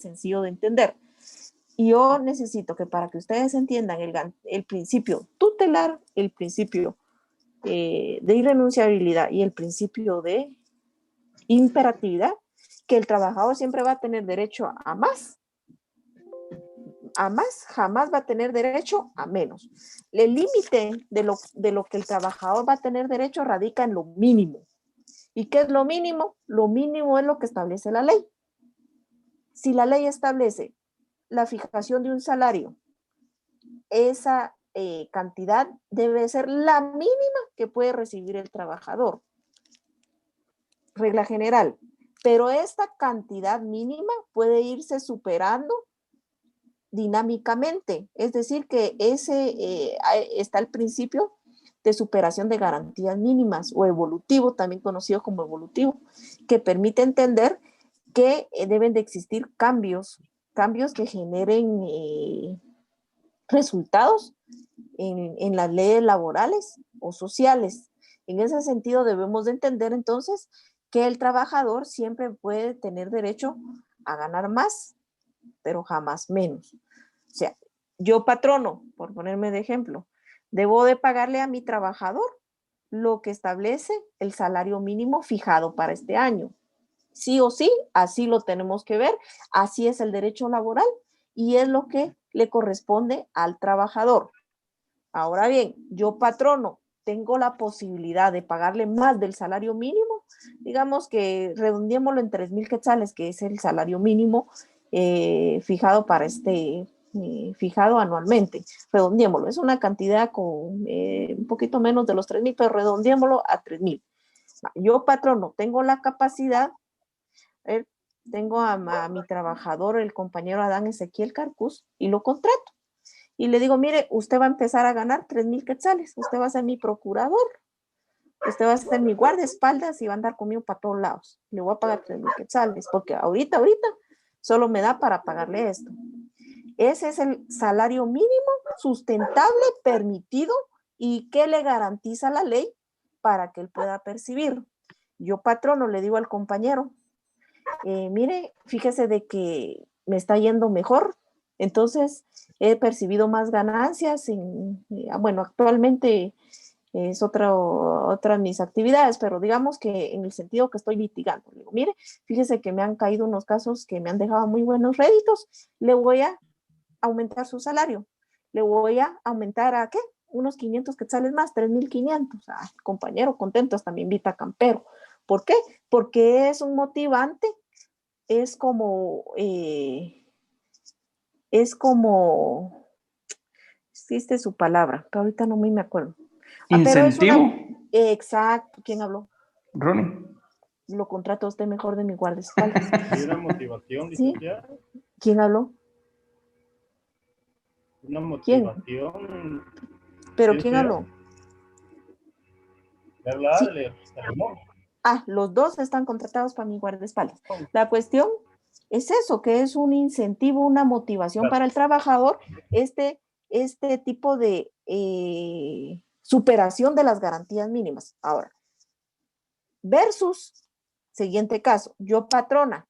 sencillo de entender. Y yo necesito que para que ustedes entiendan el principio tutelar, el principio de irrenunciabilidad y el principio de imperatividad, que el trabajador siempre va a tener derecho a más, jamás va a tener derecho a menos. El límite de lo que el trabajador va a tener derecho radica en lo mínimo. ¿Y qué es lo mínimo? Lo mínimo es lo que establece la ley. Si la ley establece la fijación de un salario, esa cantidad debe ser la mínima que puede recibir el trabajador. Regla general. Pero esta cantidad mínima puede irse superando dinámicamente. Es decir, que está el principio de superación de garantías mínimas o evolutivo, también conocido como evolutivo, que permite entender que deben de existir cambios que generen resultados en las leyes laborales o sociales. En ese sentido debemos de entender entonces que el trabajador siempre puede tener derecho a ganar más, pero jamás menos. O sea, yo patrono, por ponerme de ejemplo, debo de pagarle a mi trabajador lo que establece el salario mínimo fijado para este año. Sí o sí, así lo tenemos que ver, así es el derecho laboral y es lo que le corresponde al trabajador. Ahora bien, yo patrono, tengo la posibilidad de pagarle más del salario mínimo, digamos que redondeémoslo en 3,000 quetzales, que es el salario mínimo fijado para fijado anualmente. Redondeémoslo, es una cantidad con un poquito menos de los 3,000, pero redondeémoslo a 3,000. Yo patrono, tengo la capacidad, tengo a mi trabajador, el compañero Adán Ezequiel Carcus, y lo contrato. Y le digo, mire, usted va a empezar a ganar 3,000 quetzales, usted va a ser mi procurador, usted va a ser mi guardaespaldas y va a andar conmigo para todos lados. Le voy a pagar 3,000 quetzales, porque ahorita solo me da para pagarle esto. Ese es el salario mínimo sustentable, permitido y que le garantiza la ley para que él pueda percibir. Yo, patrono, le digo al compañero, mire, fíjese de que me está yendo mejor, entonces he percibido más ganancias. Bueno, actualmente es otra de mis actividades, pero digamos que en el sentido que estoy litigando. Le digo, mire, fíjese que me han caído unos casos que me han dejado muy buenos réditos, le voy a aumentar su salario, le voy a aumentar a ¿qué? Unos 500 quetzales más, 3,500. Compañero contento, hasta me invita a campero. ¿Por qué? Porque es un motivante, es como, existe su palabra, pero ahorita no me acuerdo. Pero es ¿Incentivo? Exacto. ¿Quién habló? Ronnie. Lo contrato a usted mejor de mi guardaespaldas. ¿Y una motivación, licenciada? ¿Sí? ¿Quién habló? Una motivación. ¿Pero quién habló? ¿De hablar? Sí. Salomón. Los dos están contratados para mi guardaespaldas. La cuestión es eso, que es un incentivo, una motivación para el trabajador, este tipo de superación de las garantías mínimas. Ahora, versus, siguiente caso, yo patrona,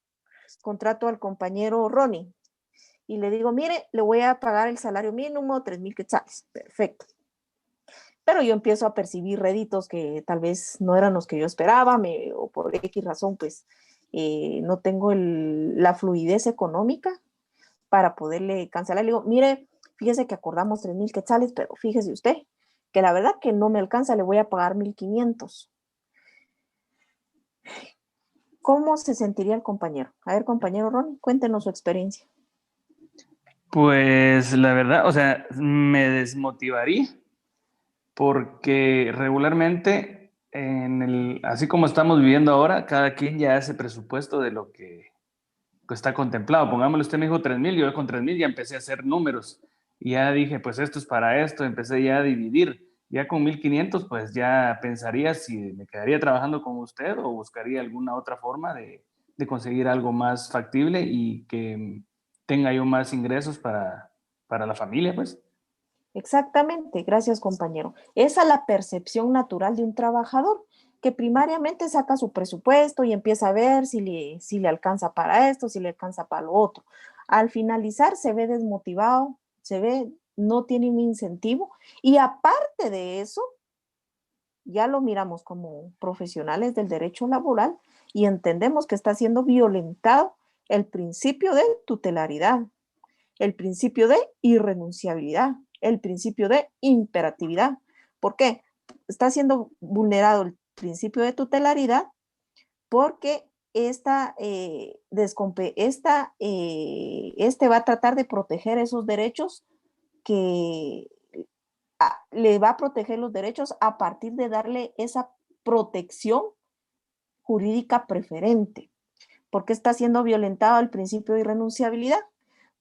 contrato al compañero Ronnie y le digo, mire, le voy a pagar el salario mínimo, 3,000 quetzales. Perfecto. Pero yo empiezo a percibir réditos que tal vez no eran los que yo esperaba, o por X razón, pues no tengo la fluidez económica para poderle cancelar. Le digo, mire, fíjese que acordamos 3,000 quetzales, pero fíjese usted que la verdad que no me alcanza, le voy a pagar 1,500. ¿Cómo se sentiría el compañero? A ver, compañero Ron, cuéntenos su experiencia. Pues la verdad, o sea, me desmotivaría porque regularmente, así como estamos viviendo ahora, cada quien ya hace presupuesto de lo que está contemplado. Pongámosle, usted me dijo 3,000, yo con 3,000 ya empecé a hacer números y ya dije, pues esto es para esto, empecé ya a dividir. Ya con 1,500, pues ya pensaría si me quedaría trabajando con usted o buscaría alguna otra forma de conseguir algo más factible y que tenga yo más ingresos para la familia, pues. Exactamente, gracias compañero. Esa es la percepción natural de un trabajador. que primariamente saca su presupuesto y empieza a ver si le alcanza para esto, si le alcanza para lo otro. Al finalizar se ve desmotivado, no tiene un incentivo y aparte de eso, ya lo miramos como profesionales del derecho laboral y entendemos que está siendo violentado el principio de tutelaridad, el principio de irrenunciabilidad, el principio de imperatividad. ¿Por qué? Está siendo vulnerado el principio de tutelaridad porque este va a tratar de proteger esos derechos que le va a proteger los derechos a partir de darle esa protección jurídica preferente. ¿Por qué está siendo violentado el principio de irrenunciabilidad?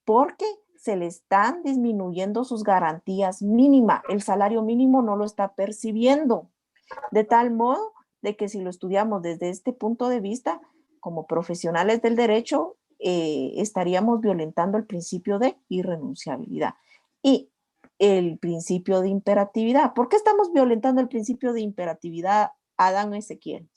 Porque se le están disminuyendo sus garantías mínimas. El salario mínimo no lo está percibiendo. De tal modo de que si lo estudiamos desde este punto de vista, como profesionales del derecho, estaríamos violentando el principio de irrenunciabilidad y el principio de imperatividad. ¿Por qué estamos violentando el principio de imperatividad, Adán Ezequiel?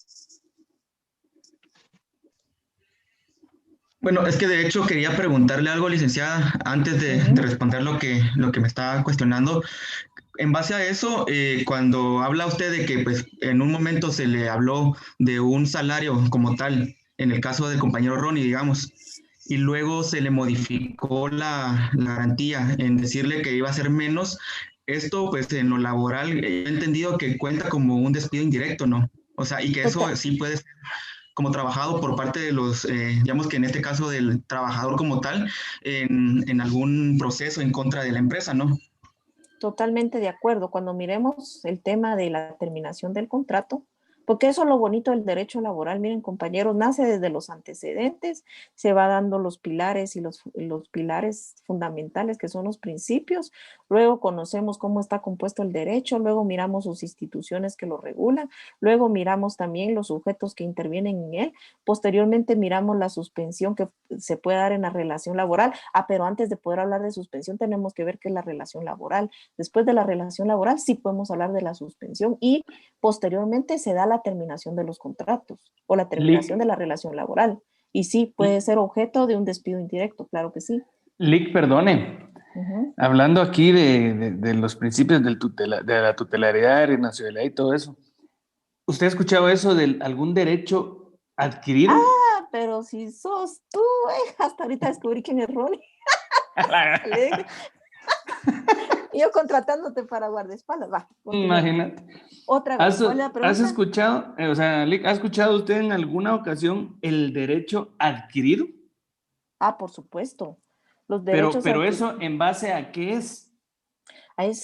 Bueno, es que de hecho quería preguntarle algo, licenciada, antes de responder lo que me estaba cuestionando. En base a eso, cuando habla usted de que pues, en un momento se le habló de un salario como tal, en el caso del compañero Ronnie, digamos, y luego se le modificó la garantía en decirle que iba a ser menos, esto pues en lo laboral he entendido que cuenta como un despido indirecto, ¿no? O sea, y que eso sí puede ser como trabajado por parte de los, digamos que en este caso del trabajador como tal, en algún proceso en contra de la empresa, ¿no? Totalmente de acuerdo. Cuando miremos el tema de la terminación del contrato, porque eso es lo bonito del derecho laboral, miren compañeros, nace desde los antecedentes, se va dando los pilares y los pilares fundamentales que son los principios, luego conocemos cómo está compuesto el derecho, luego miramos sus instituciones que lo regulan, luego miramos también los sujetos que intervienen en él, posteriormente miramos la suspensión que se puede dar en la relación laboral, pero antes de poder hablar de suspensión tenemos que ver qué es la relación laboral. Después de la relación laboral sí podemos hablar de la suspensión y posteriormente se da la terminación de los contratos o la terminación de la relación laboral. Y sí, puede ser objeto de un despido indirecto, claro que sí. Lic, perdone. Hablando aquí de los principios de la tutelaridad, nacionalidad y todo eso, ¿usted ha escuchado eso de algún derecho adquirido? Ah, pero si sos tú, hasta ahorita descubrí quién es Ronnie. Y yo contratándote para guardaespaldas. Va, imagínate. Otra vez, ¿cuál es la pregunta? ¿Has escuchado, Lic, ¿ha escuchado usted en alguna ocasión el derecho adquirido? Ah, por supuesto. Los derechos pero eso, ¿en base a qué es?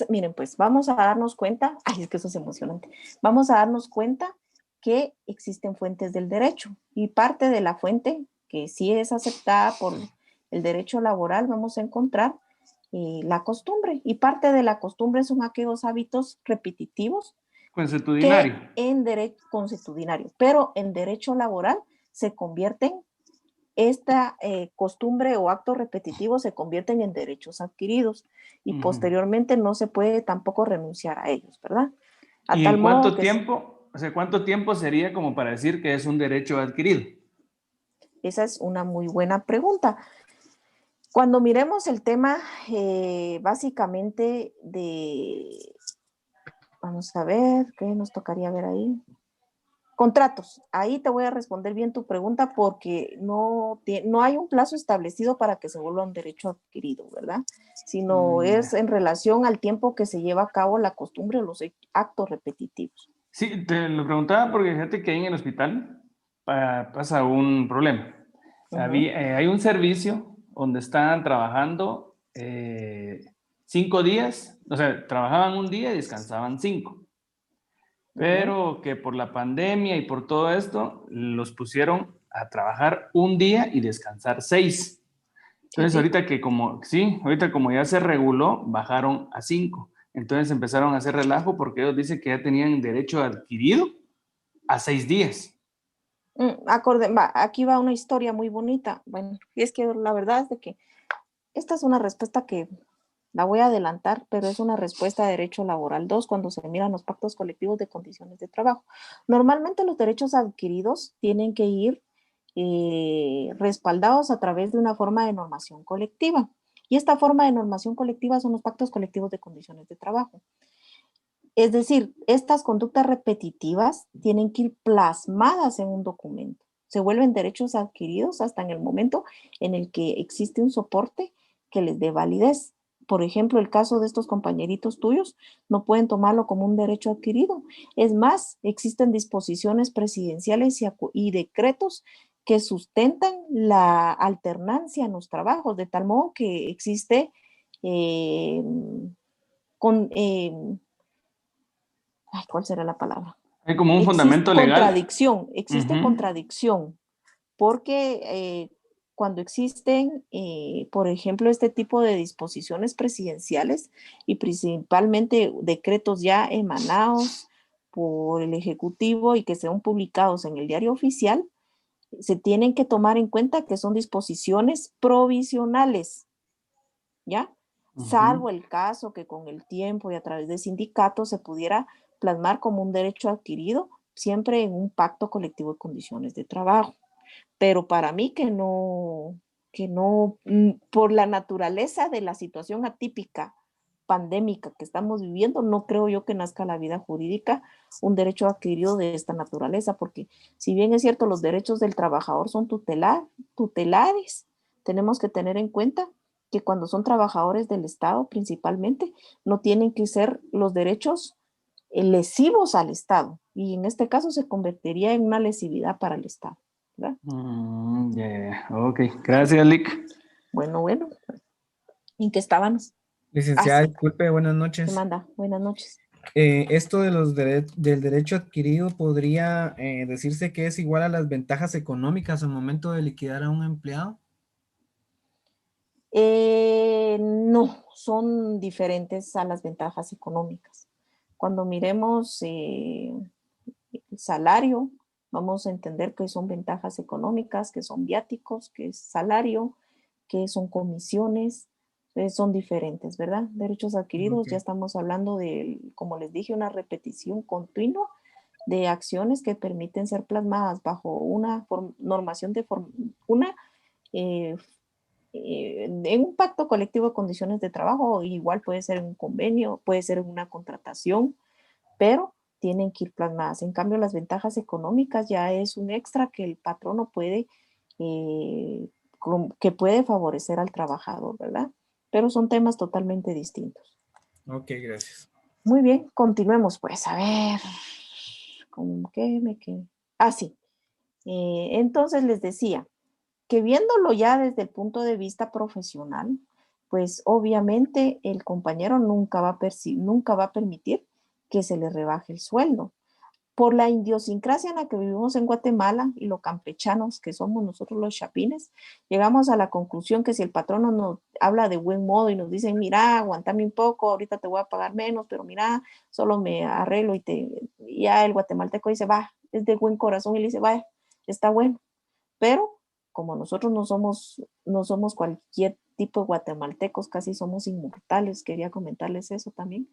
Miren, pues vamos a darnos cuenta, ay, es que eso es emocionante, vamos a darnos cuenta que existen fuentes del derecho y parte de la fuente que sí es aceptada por el derecho laboral vamos a encontrar la costumbre y parte de la costumbre son aquellos hábitos repetitivos Consuetudinario. Consuetudinario, pero en derecho laboral se convierten esta costumbre o actos repetitivos se convierten en derechos adquiridos y posteriormente no se puede tampoco renunciar a ellos, ¿verdad? ¿Y en cuánto tiempo, o sea, cuánto tiempo sería como para decir que es un derecho adquirido? Esa es una muy buena pregunta. Cuando miremos el tema básicamente vamos a ver, ¿qué nos tocaría ver ahí? Contratos. Ahí te voy a responder bien tu pregunta porque no hay un plazo establecido para que se vuelva un derecho adquirido, ¿verdad? Sino es en relación al tiempo que se lleva a cabo la costumbre o los actos repetitivos. Sí, te lo preguntaba porque fíjate que ahí en el hospital pasa un problema. Hay un servicio donde estaban trabajando 5 días, o sea, trabajaban un día y descansaban 5. Pero que por la pandemia y por todo esto, los pusieron a trabajar un día y descansar 6. Entonces, ahorita como ya se reguló, bajaron a 5. Entonces empezaron a hacer relajo porque ellos dicen que ya tenían derecho adquirido a 6 días. Aquí va una historia muy bonita. Bueno, y es que la verdad es de que esta es una respuesta que La voy a adelantar, pero es una respuesta de derecho laboral 2 cuando se miran los pactos colectivos de condiciones de trabajo. Normalmente los derechos adquiridos tienen que ir respaldados a través de una forma de normación colectiva. Y esta forma de normación colectiva son los pactos colectivos de condiciones de trabajo. Es decir, estas conductas repetitivas tienen que ir plasmadas en un documento. Se vuelven derechos adquiridos hasta en el momento en el que existe un soporte que les dé validez. Por ejemplo, el caso de estos compañeritos tuyos, no pueden tomarlo como un derecho adquirido. Es más, existen disposiciones presidenciales y decretos que sustentan la alternancia en los trabajos, de tal modo que existe ¿cuál será la palabra? Hay como un fundamento legal. Existe contradicción, porque cuando existen, por ejemplo, este tipo de disposiciones presidenciales y principalmente decretos ya emanados por el Ejecutivo y que sean publicados en el diario oficial, se tienen que tomar en cuenta que son disposiciones provisionales, ¿ya? Salvo el caso que con el tiempo y a través de sindicatos se pudiera plasmar como un derecho adquirido, siempre en un pacto colectivo de condiciones de trabajo. Pero para mí que no, por la naturaleza de la situación atípica pandémica que estamos viviendo, no creo yo que nazca la vida jurídica un derecho adquirido de esta naturaleza, porque si bien es cierto los derechos del trabajador son tutelares, tenemos que tener en cuenta que cuando son trabajadores del Estado principalmente, no tienen que ser los derechos lesivos al Estado, y en este caso se convertiría en una lesividad para el Estado, ¿verdad? Ok, gracias, Lick. Bueno, ¿en qué estábamos? Licenciada, disculpe, buenas ¿Qué noches. manda? Buenas noches. Esto de del derecho adquirido podría decirse que es igual a las ventajas económicas al momento de liquidar a un empleado. No, son diferentes a las ventajas económicas. Cuando miremos el salario, vamos a entender que son ventajas económicas, que son viáticos, que es salario, que son comisiones, son diferentes, ¿verdad? Derechos adquiridos, ya estamos hablando de, como les dije, una repetición continua de acciones que permiten ser plasmadas bajo una normación de en un pacto colectivo de condiciones de trabajo, igual puede ser un convenio, puede ser una contratación, pero tienen que ir plasmadas. En cambio, las ventajas económicas ya es un extra que el patrono puede, que puede favorecer al trabajador, ¿verdad? Pero son temas totalmente distintos. Ok, gracias. Muy bien, continuemos pues. A ver, ¿con qué me quedé? Ah, sí. Entonces les decía que viéndolo ya desde el punto de vista profesional, pues obviamente el compañero nunca va a permitir que se le rebaje el sueldo. Por la idiosincrasia en la que vivimos en Guatemala y lo campechanos que somos nosotros los chapines, llegamos a la conclusión que si el patrono nos habla de buen modo y nos dice, mira, aguantame un poco, ahorita te voy a pagar menos, pero mira, solo me arreglo y ya el guatemalteco dice, va, es de buen corazón y le dice, va, está bueno. Pero como nosotros no somos cualquier tipo de guatemaltecos, casi somos inmortales, quería comentarles eso también,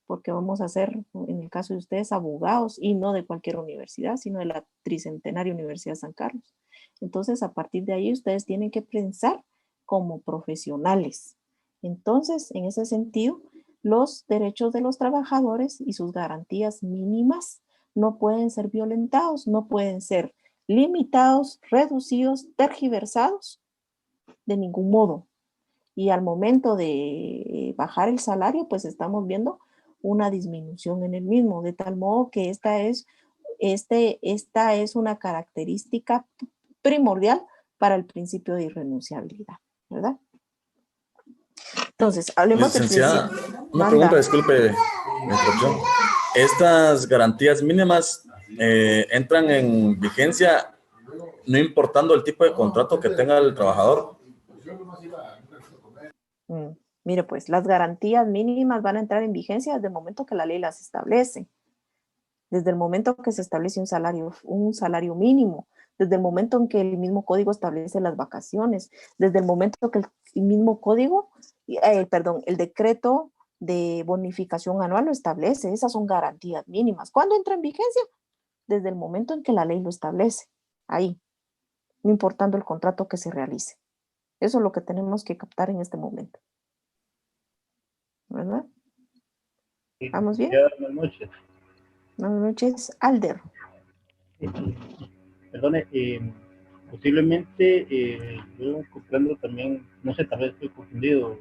porque vamos a ser, en el caso de ustedes, abogados, y no de cualquier universidad, sino de la Tricentenaria Universidad San Carlos. Entonces, a partir de ahí, ustedes tienen que pensar como profesionales. Entonces, en ese sentido, los derechos de los trabajadores y sus garantías mínimas no pueden ser violentados, no pueden ser limitados, reducidos, tergiversados, de ningún modo. Y al momento de bajar el salario, pues estamos viendo una disminución en el mismo, de tal modo que esta es una característica primordial para el principio de irrenunciabilidad, ¿verdad? Entonces, hablemos de Licenciada, una pregunta, disculpe mi interrupción. ¿Estas garantías mínimas entran en vigencia no importando el tipo de contrato que tenga el trabajador? Mire, pues las garantías mínimas van a entrar en vigencia desde el momento que la ley las establece. Desde el momento que se establece un salario mínimo. desde el momento en que el mismo código establece las vacaciones, desde el momento que el mismo código, el decreto de bonificación anual lo establece. Esas son garantías mínimas. ¿Cuándo entra en vigencia? Desde el momento en que la ley lo establece. Ahí, no importando el contrato que se realice. Eso es lo que tenemos que captar en este momento. ¿Verdad? Sí, ¿Vamos bien? buenas noches. Buenas noches, Alder. Perdone, posiblemente yo comprendo también, no sé, tal vez estoy confundido,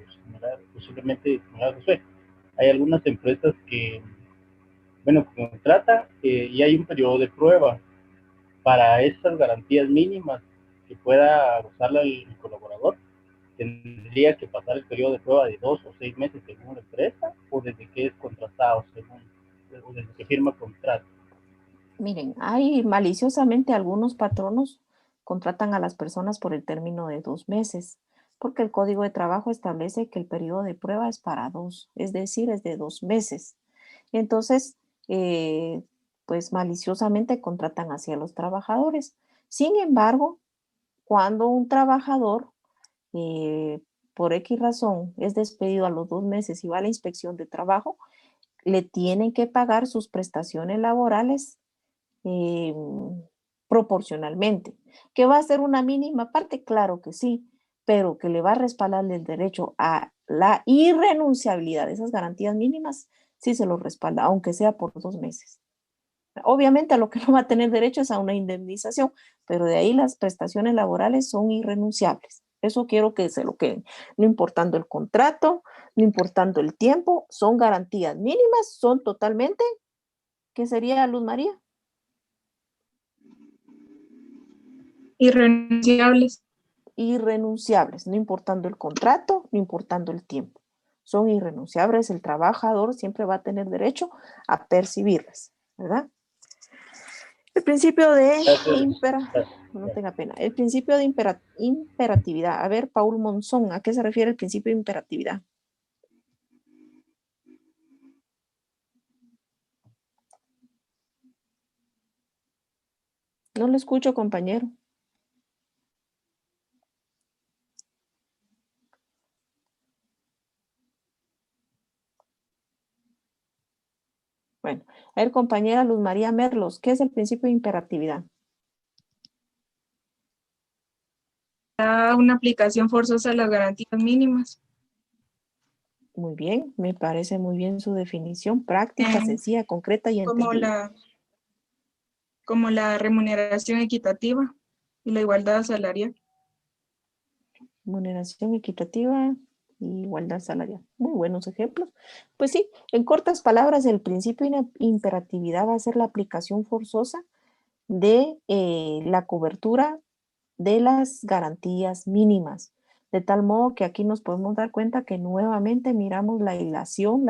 posiblemente, señora Josué, hay algunas empresas que, bueno, contratan y hay un periodo de prueba para estas garantías mínimas que pueda gozarla el colaborador. Tendría que pasar el periodo de prueba de 2 o 6 meses según la empresa, o desde que es contratado, o desde que firma contrato. Miren, hay maliciosamente algunos patronos contratan a las personas por el término de 2 meses, porque el Código de Trabajo establece que el periodo de prueba es para 2, es decir, es de 2 meses. Entonces, pues maliciosamente contratan hacia los trabajadores. Sin embargo, cuando un trabajador, por X razón, es despedido a los 2 meses y va a la inspección de trabajo, le tienen que pagar sus prestaciones laborales proporcionalmente. ¿Que va a ser una mínima parte? Claro que sí, pero que le va a respaldar el derecho a la irrenunciabilidad de esas garantías mínimas, sí se lo respalda, aunque sea por 2 meses. Obviamente a lo que no va a tener derecho es a una indemnización, pero de ahí las prestaciones laborales son irrenunciables. Eso quiero que se lo queden, no importando el contrato, no importando el tiempo, son garantías mínimas, son totalmente, ¿qué sería, Luz María? Irrenunciables. Irrenunciables, no importando el contrato, no importando el tiempo. Son irrenunciables, el trabajador siempre va a tener derecho a percibirlas, ¿verdad? El principio de no tenga pena. El principio de imperatividad. A ver, Paul Monzón, ¿a qué se refiere el principio de imperatividad? No lo escucho, compañero. Bueno, a ver, compañera Luz María Merlos, ¿qué es el principio de imperatividad? Da una aplicación forzosa a las garantías mínimas. Muy bien, me parece muy bien su definición, práctica, sencilla, concreta y entendible. Como la remuneración equitativa y la igualdad salarial. Remuneración equitativa y igualdad salarial. Muy buenos ejemplos. Pues sí, en cortas palabras, el principio de imperatividad va a ser la aplicación forzosa de la cobertura de las garantías mínimas. De tal modo que aquí nos podemos dar cuenta que nuevamente miramos la hilación,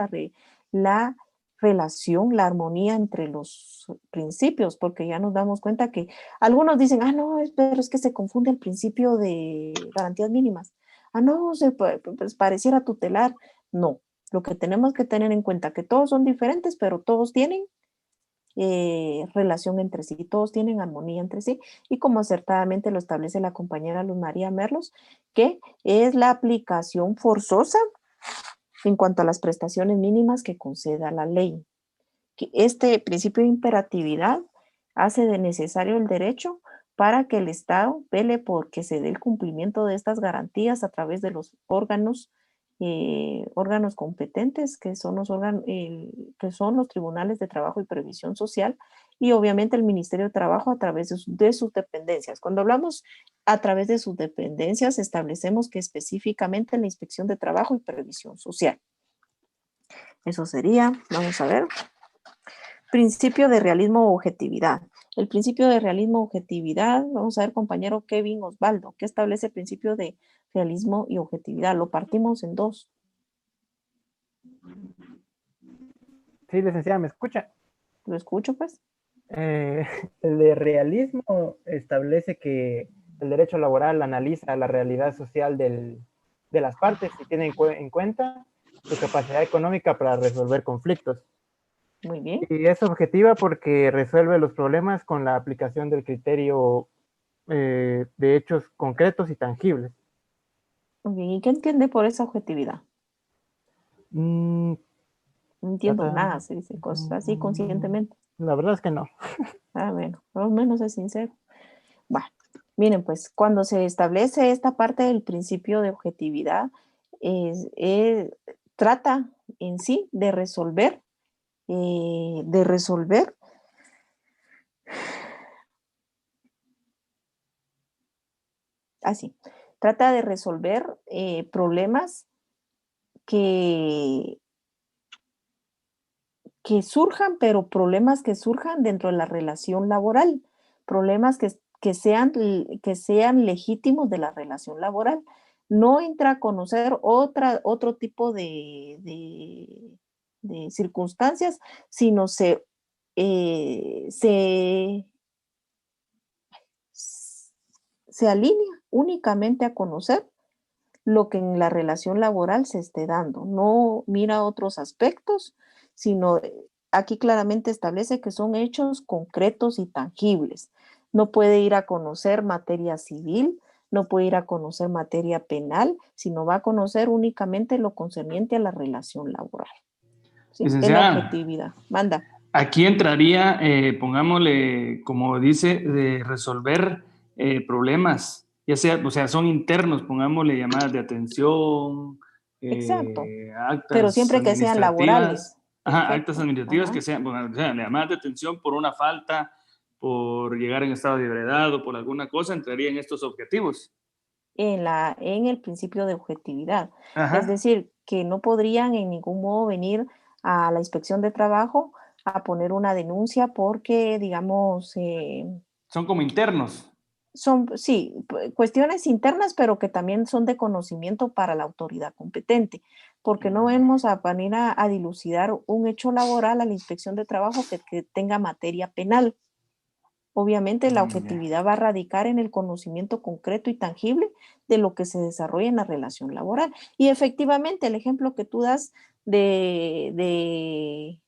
la relación, la armonía entre los principios, porque ya nos damos cuenta que algunos dicen, no, pero es que se confunde el principio de garantías mínimas. No, pues pareciera tutelar. No, lo que tenemos que tener en cuenta que todos son diferentes, pero todos tienen relación entre sí, todos tienen armonía entre sí, y como acertadamente lo establece la compañera Luz María Merlos, que es la aplicación forzosa en cuanto a las prestaciones mínimas que conceda la ley. Que este principio de imperatividad hace de necesario el derecho para que el Estado vele por que se dé el cumplimiento de estas garantías a través de los órganos competentes, que son los tribunales de trabajo y previsión social, y obviamente el Ministerio de Trabajo a través de sus dependencias. Cuando hablamos a través de sus dependencias, establecemos que específicamente la Inspección de Trabajo y Previsión Social. Eso sería, vamos a ver, principio de realismo o objetividad. El principio de realismo o objetividad, vamos a ver, compañero Kevin Osvaldo, ¿qué establece el principio de realismo y objetividad? Lo partimos en dos. Sí, licenciada, ¿me escucha? ¿Lo escucho, pues? El de realismo establece que el derecho laboral analiza la realidad social de las partes y tiene en cuenta su capacidad económica para resolver conflictos. Muy bien. Y es objetiva porque resuelve los problemas con la aplicación del criterio de hechos concretos y tangibles. ¿Y qué entiende por esa objetividad? Mm, No entiendo trata- nada, se dice cosas así conscientemente. La verdad es que no. Bueno, por lo menos es sincero. Bueno, miren, pues cuando se establece esta parte del principio de objetividad, trata en sí de resolver, así, trata de resolver problemas que surjan, pero problemas que surjan dentro de la relación laboral, problemas que sean legítimos de la relación laboral. No entra a conocer otro tipo de circunstancias, sino se alinea únicamente a conocer lo que en la relación laboral se esté dando. No mira otros aspectos, sino aquí claramente establece que son hechos concretos y tangibles. No puede ir a conocer materia civil, no puede ir a conocer materia penal, sino va a conocer únicamente lo concerniente a la relación laboral. ¿Sí? Es la objetividad. Manda. Aquí entraría, pongámosle, como dice, de resolver problemas, ya sea, o sea, son internos, pongámosle llamadas de atención, Exacto. actas Pero siempre que sean laborales. Ajá, actas administrativas que sean, bueno, o sea, llamadas de atención por una falta, por llegar en estado de ebriedad o por alguna cosa, entraría en estos objetivos. En el principio de objetividad. Ajá. Es decir, que no podrían en ningún modo venir a la inspección de trabajo a poner una denuncia porque, digamos... son como internos. Son, sí, cuestiones internas, pero que también son de conocimiento para la autoridad competente, porque no vamos a venir a dilucidar un hecho laboral a la inspección de trabajo que tenga materia penal. Obviamente la objetividad va a radicar en el conocimiento concreto y tangible de lo que se desarrolla en la relación laboral. Y efectivamente el ejemplo que tú das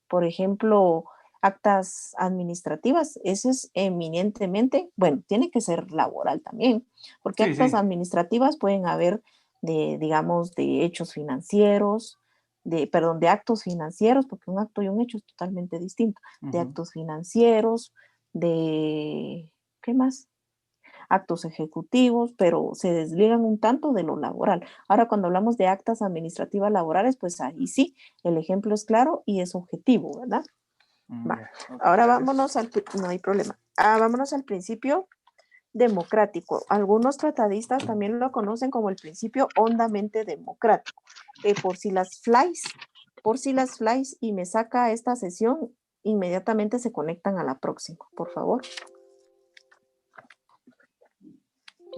por ejemplo, actas administrativas, eso es eminentemente, bueno, tiene que ser laboral también, porque Sí, actas sí. administrativas pueden haber digamos, de hechos financieros, de actos financieros, porque un acto y un hecho es totalmente distinto, de actos financieros, ¿qué más? Actos ejecutivos, pero se desligan un tanto de lo laboral. Ahora, cuando hablamos de actas administrativas laborales, pues ahí sí, el ejemplo es claro y es objetivo, ¿verdad? Va. Ahora vámonos no hay problema. Vámonos al principio democrático. Algunos tratadistas también lo conocen como el principio hondamente democrático. Por si las flies y me saca esta sesión, inmediatamente se conectan a la próxima, por favor.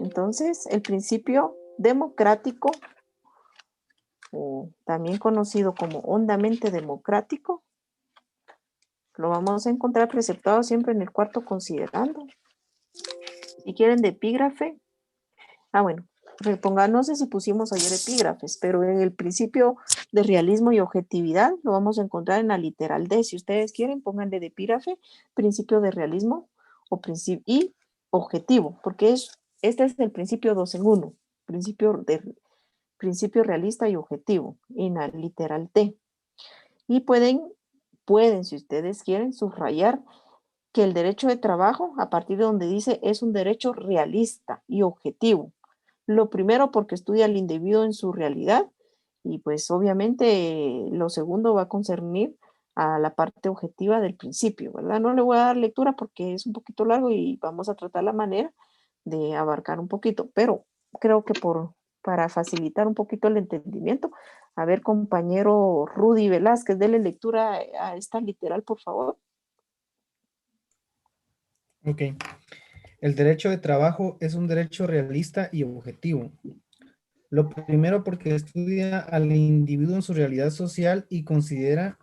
Entonces, el principio democrático, o también conocido como hondamente democrático, lo vamos a encontrar preceptado siempre en el cuarto considerando. Si quieren de epígrafe, bueno, no sé si pusimos ayer epígrafes, pero en el principio de realismo y objetividad lo vamos a encontrar en la literal D. Si ustedes quieren, pónganle de epígrafe, principio de realismo y objetivo, porque este es el principio 2 en 1, principio realista y objetivo, en la literal T. Y pueden, si ustedes quieren, subrayar que el derecho de trabajo, a partir de donde dice, es un derecho realista y objetivo. Lo primero porque estudia al individuo en su realidad y pues obviamente lo segundo va a concernir a la parte objetiva del principio, ¿verdad? No le voy a dar lectura porque es un poquito largo y vamos a tratar la manera de abarcar un poquito, pero creo que para facilitar un poquito el entendimiento, a ver, compañero Rudy Velázquez, dele lectura a esta literal, por favor. Ok. El derecho de trabajo es un derecho realista y objetivo. Lo primero porque estudia al individuo en su realidad social y considera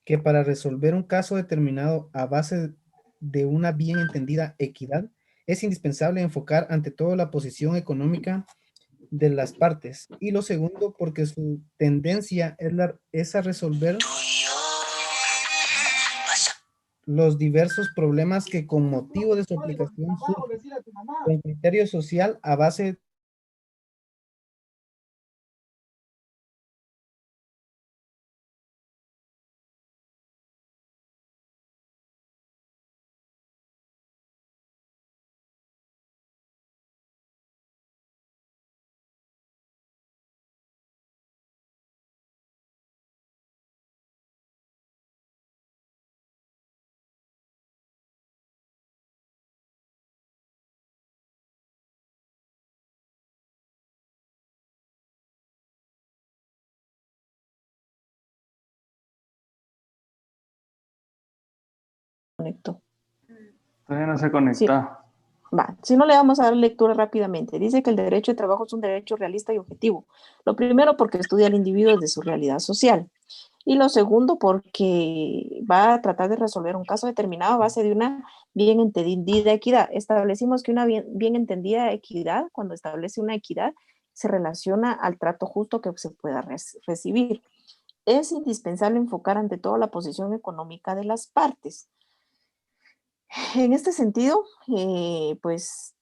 que para resolver un caso determinado a base de una bien entendida equidad, es indispensable enfocar ante todo la posición económica de las partes. Y lo segundo porque su tendencia es a resolver los diversos problemas que con motivo de su aplicación surgen con criterio social a base conectó. Todavía no se conecta. Va, si no le vamos a dar lectura rápidamente. Dice que el derecho de trabajo es un derecho realista y objetivo. Lo primero porque estudia al individuo desde su realidad social. Y lo segundo porque va a tratar de resolver un caso determinado a base de una bien entendida equidad. Establecimos que una bien entendida equidad, cuando establece una equidad, se relaciona al trato justo que se pueda recibir. Es indispensable enfocar ante todo la posición económica de las partes. En este sentido, pues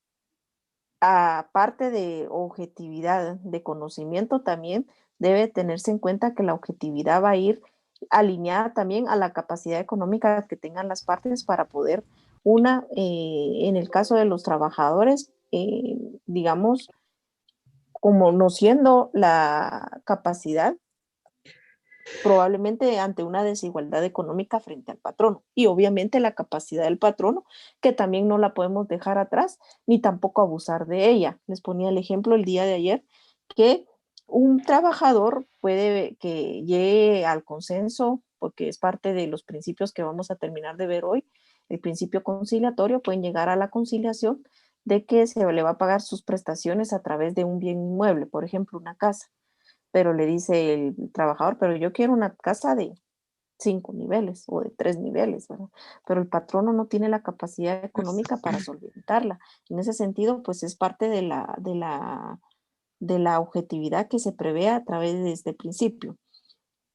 aparte de objetividad, de conocimiento, también debe tenerse en cuenta que la objetividad va a ir alineada también a la capacidad económica que tengan las partes para poder en el caso de los trabajadores, digamos, como no siendo la capacidad, probablemente ante una desigualdad económica frente al patrono. Y obviamente la capacidad del patrono, que también no la podemos dejar atrás, ni tampoco abusar de ella. Les ponía el ejemplo el día de ayer, que un trabajador puede que llegue al consenso, porque es parte de los principios que vamos a terminar de ver hoy, el principio conciliatorio, pueden llegar a la conciliación de que se le va a pagar sus prestaciones a través de un bien inmueble, por ejemplo, una casa, pero le dice el trabajador, pero yo quiero una casa de 5 niveles o de 3 niveles, ¿verdad? Pero el patrono no tiene la capacidad económica para solventarla. En ese sentido, pues es parte de la objetividad que se prevé a través de este principio.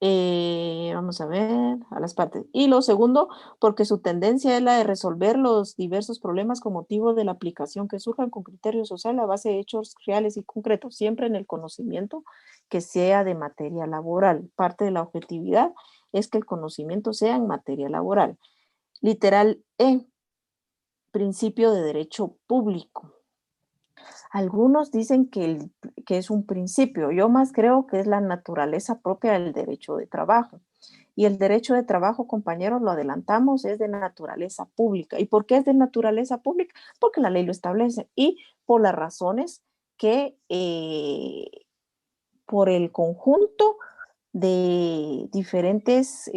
Vamos a ver a las partes. Y lo segundo, porque su tendencia es la de resolver los diversos problemas con motivo de la aplicación que surjan con criterio social a base de hechos reales y concretos, siempre en el conocimiento que sea de materia laboral. Parte de la objetividad es que el conocimiento sea en materia laboral. Literal E, principio de derecho público. Algunos dicen que es un principio, yo más creo que es la naturaleza propia del derecho de trabajo. Y el derecho de trabajo, compañeros, lo adelantamos, es de naturaleza pública. ¿Y por qué es de naturaleza pública? Porque la ley lo establece y por las razones que, por el conjunto de diferentes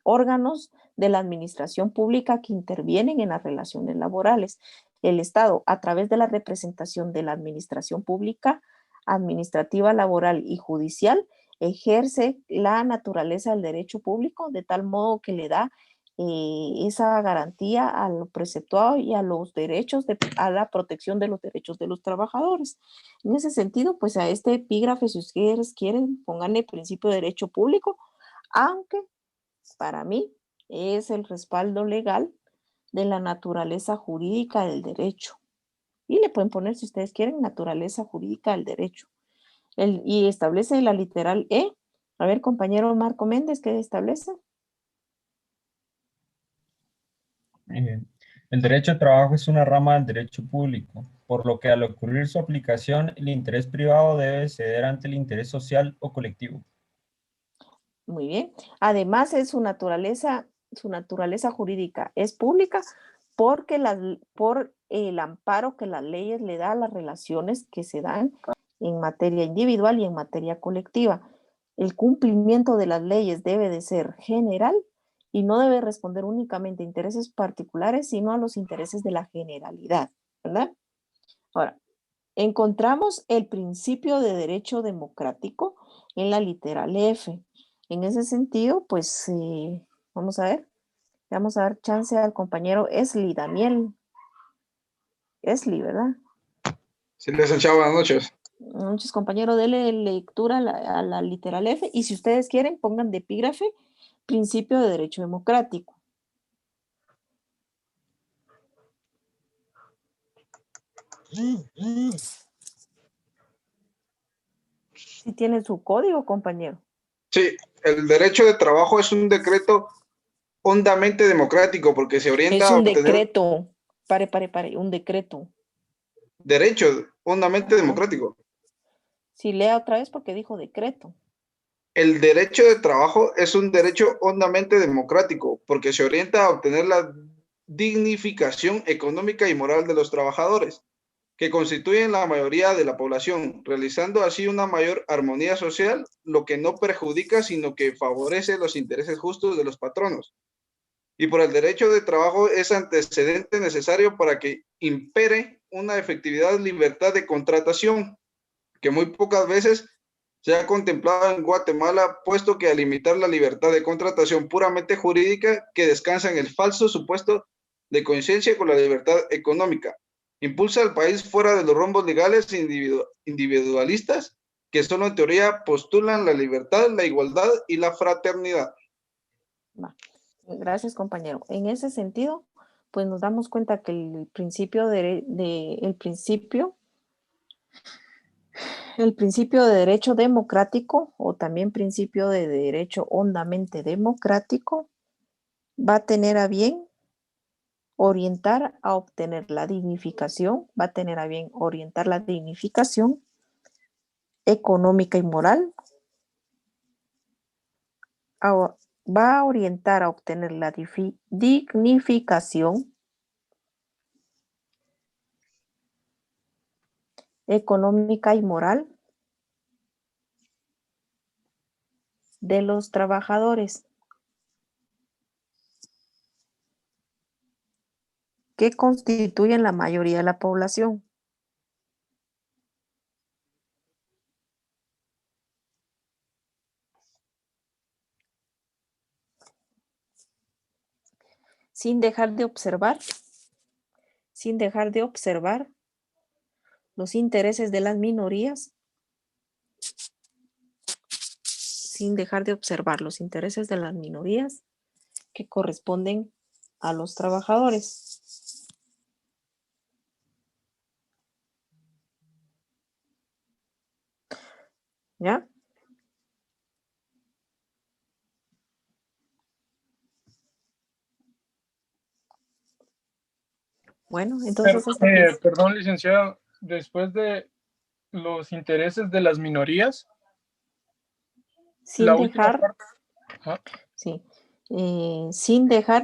órganos de la administración pública que intervienen en las relaciones laborales. El Estado, a través de la representación de la administración pública, administrativa, laboral y judicial, ejerce la naturaleza del derecho público de tal modo que le da esa garantía a lo preceptuado y a los derechos, a la protección de los derechos de los trabajadores. En ese sentido, pues a este epígrafe, si ustedes quieren, pónganle principio de derecho público, aunque para mí es el respaldo legal de la naturaleza jurídica del derecho. Y le pueden poner, si ustedes quieren, naturaleza jurídica del derecho. Y establece la literal E. A ver, compañero Marco Méndez, ¿qué establece? El derecho de trabajo es una rama del derecho público, por lo que al ocurrir su aplicación, el interés privado debe ceder ante el interés social o colectivo. Muy bien. Además, es su naturaleza jurídica es pública porque por el amparo que las leyes le da a las relaciones que se dan en materia individual y en materia colectiva. El cumplimiento de las leyes debe de ser general y no debe responder únicamente a intereses particulares, sino a los intereses de la generalidad, ¿verdad? Ahora, encontramos el principio de derecho democrático en la literal F. En ese sentido, pues vamos a ver, vamos a dar chance al compañero Esli, Daniel. Esli, ¿verdad? Sí, les echaba buenas noches. Buenas noches, compañero, dele lectura a la literal F y si ustedes quieren, pongan de epígrafe principio de derecho democrático. Sí tiene su código, compañero. Sí, el derecho de trabajo es un decreto hondamente democrático porque se orienta Es a un obtener decreto. Pare, un decreto. derechos hondamente democrático. Si lea otra vez porque dijo decreto. El derecho de trabajo es un derecho hondamente democrático porque se orienta a obtener la dignificación económica y moral de los trabajadores, que constituyen la mayoría de la población, realizando así una mayor armonía social, lo que no perjudica, sino que favorece los intereses justos de los patronos. Y por el derecho de trabajo es antecedente necesario para que impere una efectividad libertad de contratación, que muy pocas veces se ha contemplado en Guatemala, puesto que al limitar la libertad de contratación puramente jurídica que descansa en el falso supuesto de coincidencia con la libertad económica, impulsa al país fuera de los rombos legales individualistas que solo en teoría postulan la libertad, la igualdad y la fraternidad. Gracias, compañero. En ese sentido, pues nos damos cuenta que el principio de derecho democrático, o también principio de derecho hondamente democrático, va a tener a bien orientar a obtener la dignificación, va a tener a bien orientar la dignificación económica y moral, va a orientar a obtener la dignificación económica y moral de los trabajadores que constituyen la mayoría de la población. Sin dejar de observar los intereses de las minorías, que corresponden a los trabajadores. ¿Ya? Bueno, entonces... Perdón, licenciado, después de los intereses de las minorías, sin dejar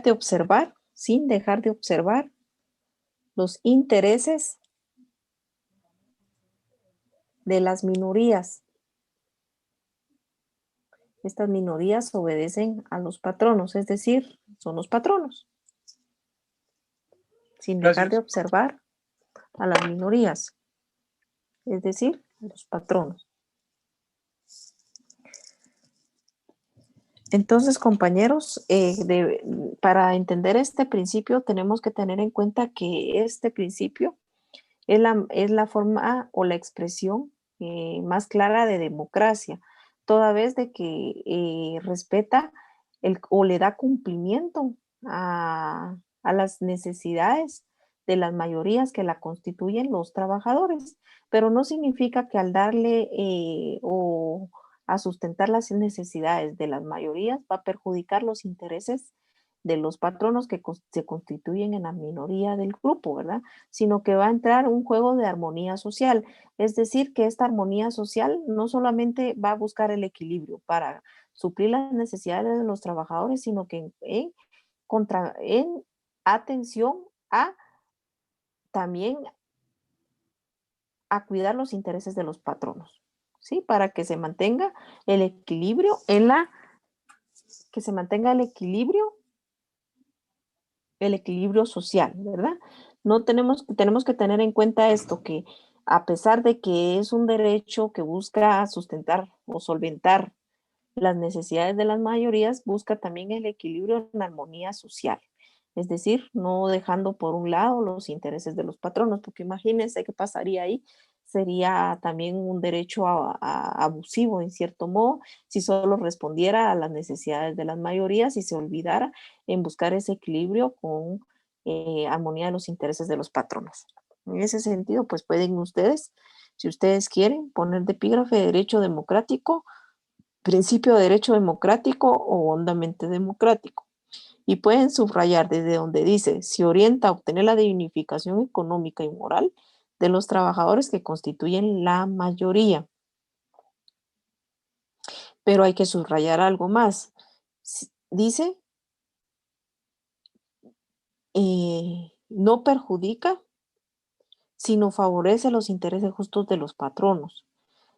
de observar los intereses de las minorías. Estas minorías obedecen a los patronos, es decir, son los patronos. Sin dejar de observar a las minorías, es decir, a los patronos. Entonces, compañeros, para entender este principio tenemos que tener en cuenta que este principio es la forma o la expresión más clara de democracia, toda vez de que respeta o le da cumplimiento a las necesidades de las mayorías que la constituyen los trabajadores, pero no significa que al darle o a sustentar las necesidades de las mayorías va a perjudicar los intereses de los patronos que se constituyen en la minoría del grupo, ¿verdad? Sino que va a entrar un juego de armonía social. Es decir, que esta armonía social no solamente va a buscar el equilibrio para suplir las necesidades de los trabajadores, sino que en atención a también a cuidar los intereses de los patronos, ¿sí? Para que se mantenga el equilibrio el equilibrio social, ¿verdad? No tenemos que tener en cuenta esto, que a pesar de que es un derecho que busca sustentar o solventar las necesidades de las mayorías, busca también el equilibrio en armonía social. Es decir, no dejando por un lado los intereses de los patronos, porque imagínense qué pasaría ahí. Sería también un derecho abusivo, en cierto modo, si solo respondiera a las necesidades de las mayorías y se olvidara en buscar ese equilibrio con armonía de los intereses de los patronos. En ese sentido, pues pueden ustedes, si ustedes quieren, poner de epígrafe derecho democrático, principio de derecho democrático o hondamente democrático. Y pueden subrayar desde donde dice, se orienta a obtener la dignificación económica y moral de los trabajadores que constituyen la mayoría. Pero hay que subrayar algo más. Dice, no perjudica, sino favorece los intereses justos de los patronos.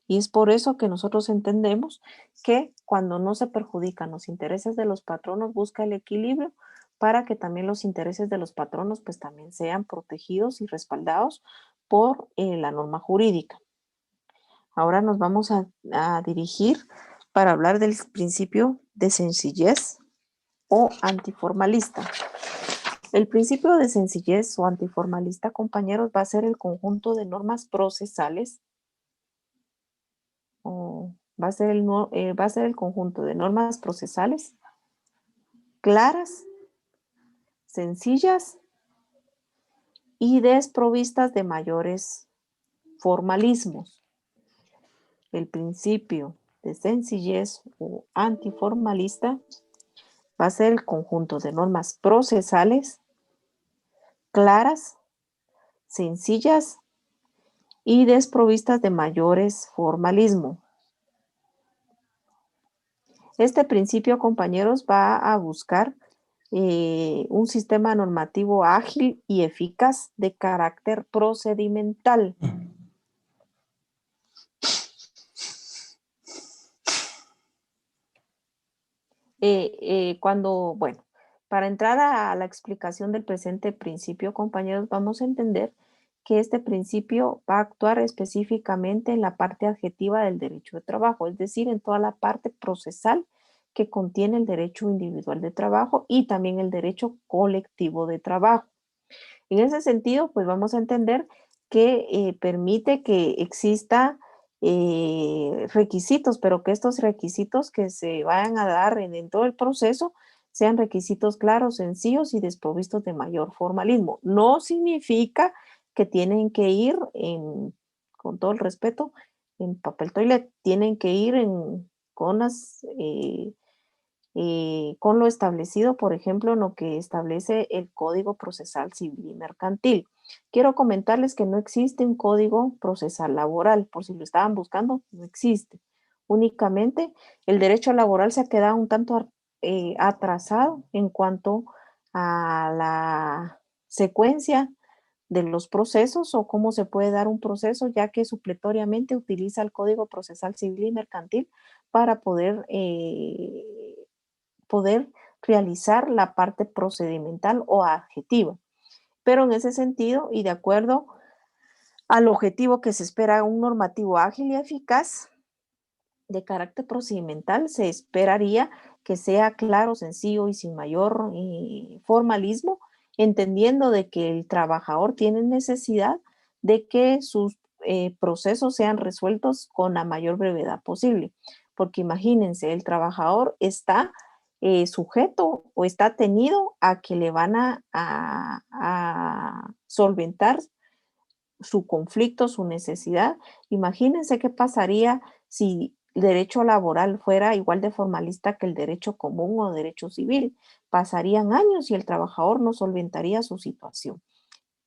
Y es por eso que nosotros entendemos que cuando no se perjudican los intereses de los patronos, busca el equilibrio para que también los intereses de los patronos pues también sean protegidos y respaldados por la norma jurídica. Ahora nos vamos a dirigir para hablar del principio de sencillez o antiformalista. El principio de sencillez o antiformalista, compañeros, va a ser el conjunto de normas procesales va a ser el conjunto de normas procesales claras, sencillas y desprovistas de mayores formalismos. El principio de sencillez o antiformalista va a ser el conjunto de normas procesales claras, sencillas y desprovistas de mayores formalismo. Este principio, compañeros, va a buscar un sistema normativo ágil y eficaz de carácter procedimental. Para entrar a la explicación del presente principio, compañeros, vamos a entender que este principio va a actuar específicamente en la parte adjetiva del derecho de trabajo, es decir, en toda la parte procesal que contiene el derecho individual de trabajo y también el derecho colectivo de trabajo. En ese sentido, pues vamos a entender que permite que exista requisitos, pero que estos requisitos que se vayan a dar en todo el proceso sean requisitos claros, sencillos y desprovistos de mayor formalismo. No significa que tienen que ir con todo el respeto, en papel toilet, tienen que ir con lo establecido, por ejemplo, en lo que establece el Código Procesal Civil y Mercantil. Quiero comentarles que no existe un Código Procesal Laboral, por si lo estaban buscando, no existe. Únicamente el derecho laboral se ha quedado un tanto atrasado en cuanto a la secuencia de los procesos o cómo se puede dar un proceso, ya que supletoriamente utiliza el Código Procesal Civil y Mercantil para poder realizar la parte procedimental o adjetiva. Pero en ese sentido y de acuerdo al objetivo que se espera un normativo ágil y eficaz de carácter procedimental, se esperaría que sea claro, sencillo y sin mayor formalismo, entendiendo de que el trabajador tiene necesidad de que sus procesos sean resueltos con la mayor brevedad posible. Porque imagínense, el trabajador está sujeto o está tenido a que le van a solventar su conflicto, su necesidad. Imagínense qué pasaría si el derecho laboral fuera igual de formalista que el derecho común o derecho civil. Pasarían años y el trabajador no solventaría su situación.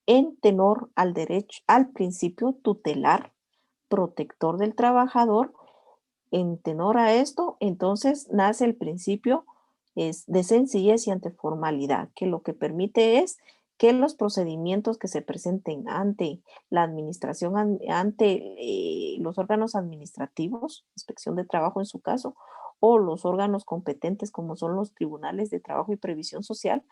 En tenor al derecho, al principio tutelar, protector del trabajador, en tenor a esto, entonces nace el principio de sencillez y antiformalidad, que lo que permite es que los procedimientos que se presenten ante la administración, ante los órganos administrativos, inspección de trabajo en su caso, o los órganos competentes como son los tribunales de trabajo y previsión social,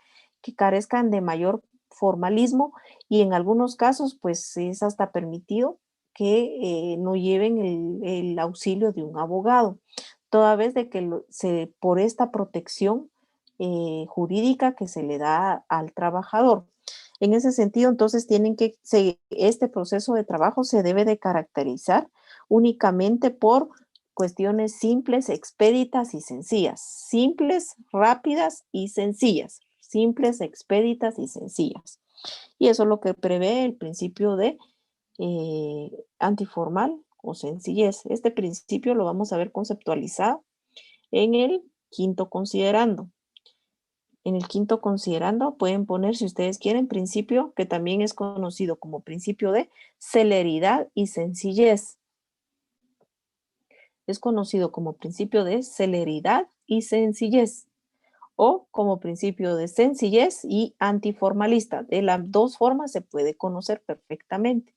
que carezcan de mayor formalismo y en algunos casos pues es hasta permitido que no lleven el auxilio de un abogado, toda vez de que por esta protección jurídica que se le da al trabajador. En ese sentido, entonces, este proceso de trabajo se debe de caracterizar únicamente por cuestiones simples, expeditas y sencillas. Simples, rápidas y sencillas. Simples, expeditas y sencillas. Y eso es lo que prevé el principio de antiformal o sencillez. Este principio lo vamos a ver conceptualizado en el quinto considerando. En el quinto considerando pueden poner, si ustedes quieren, principio que también es conocido como principio de celeridad y sencillez. Es conocido como principio de celeridad y sencillez o como principio de sencillez y antiformalista. De las dos formas se puede conocer perfectamente.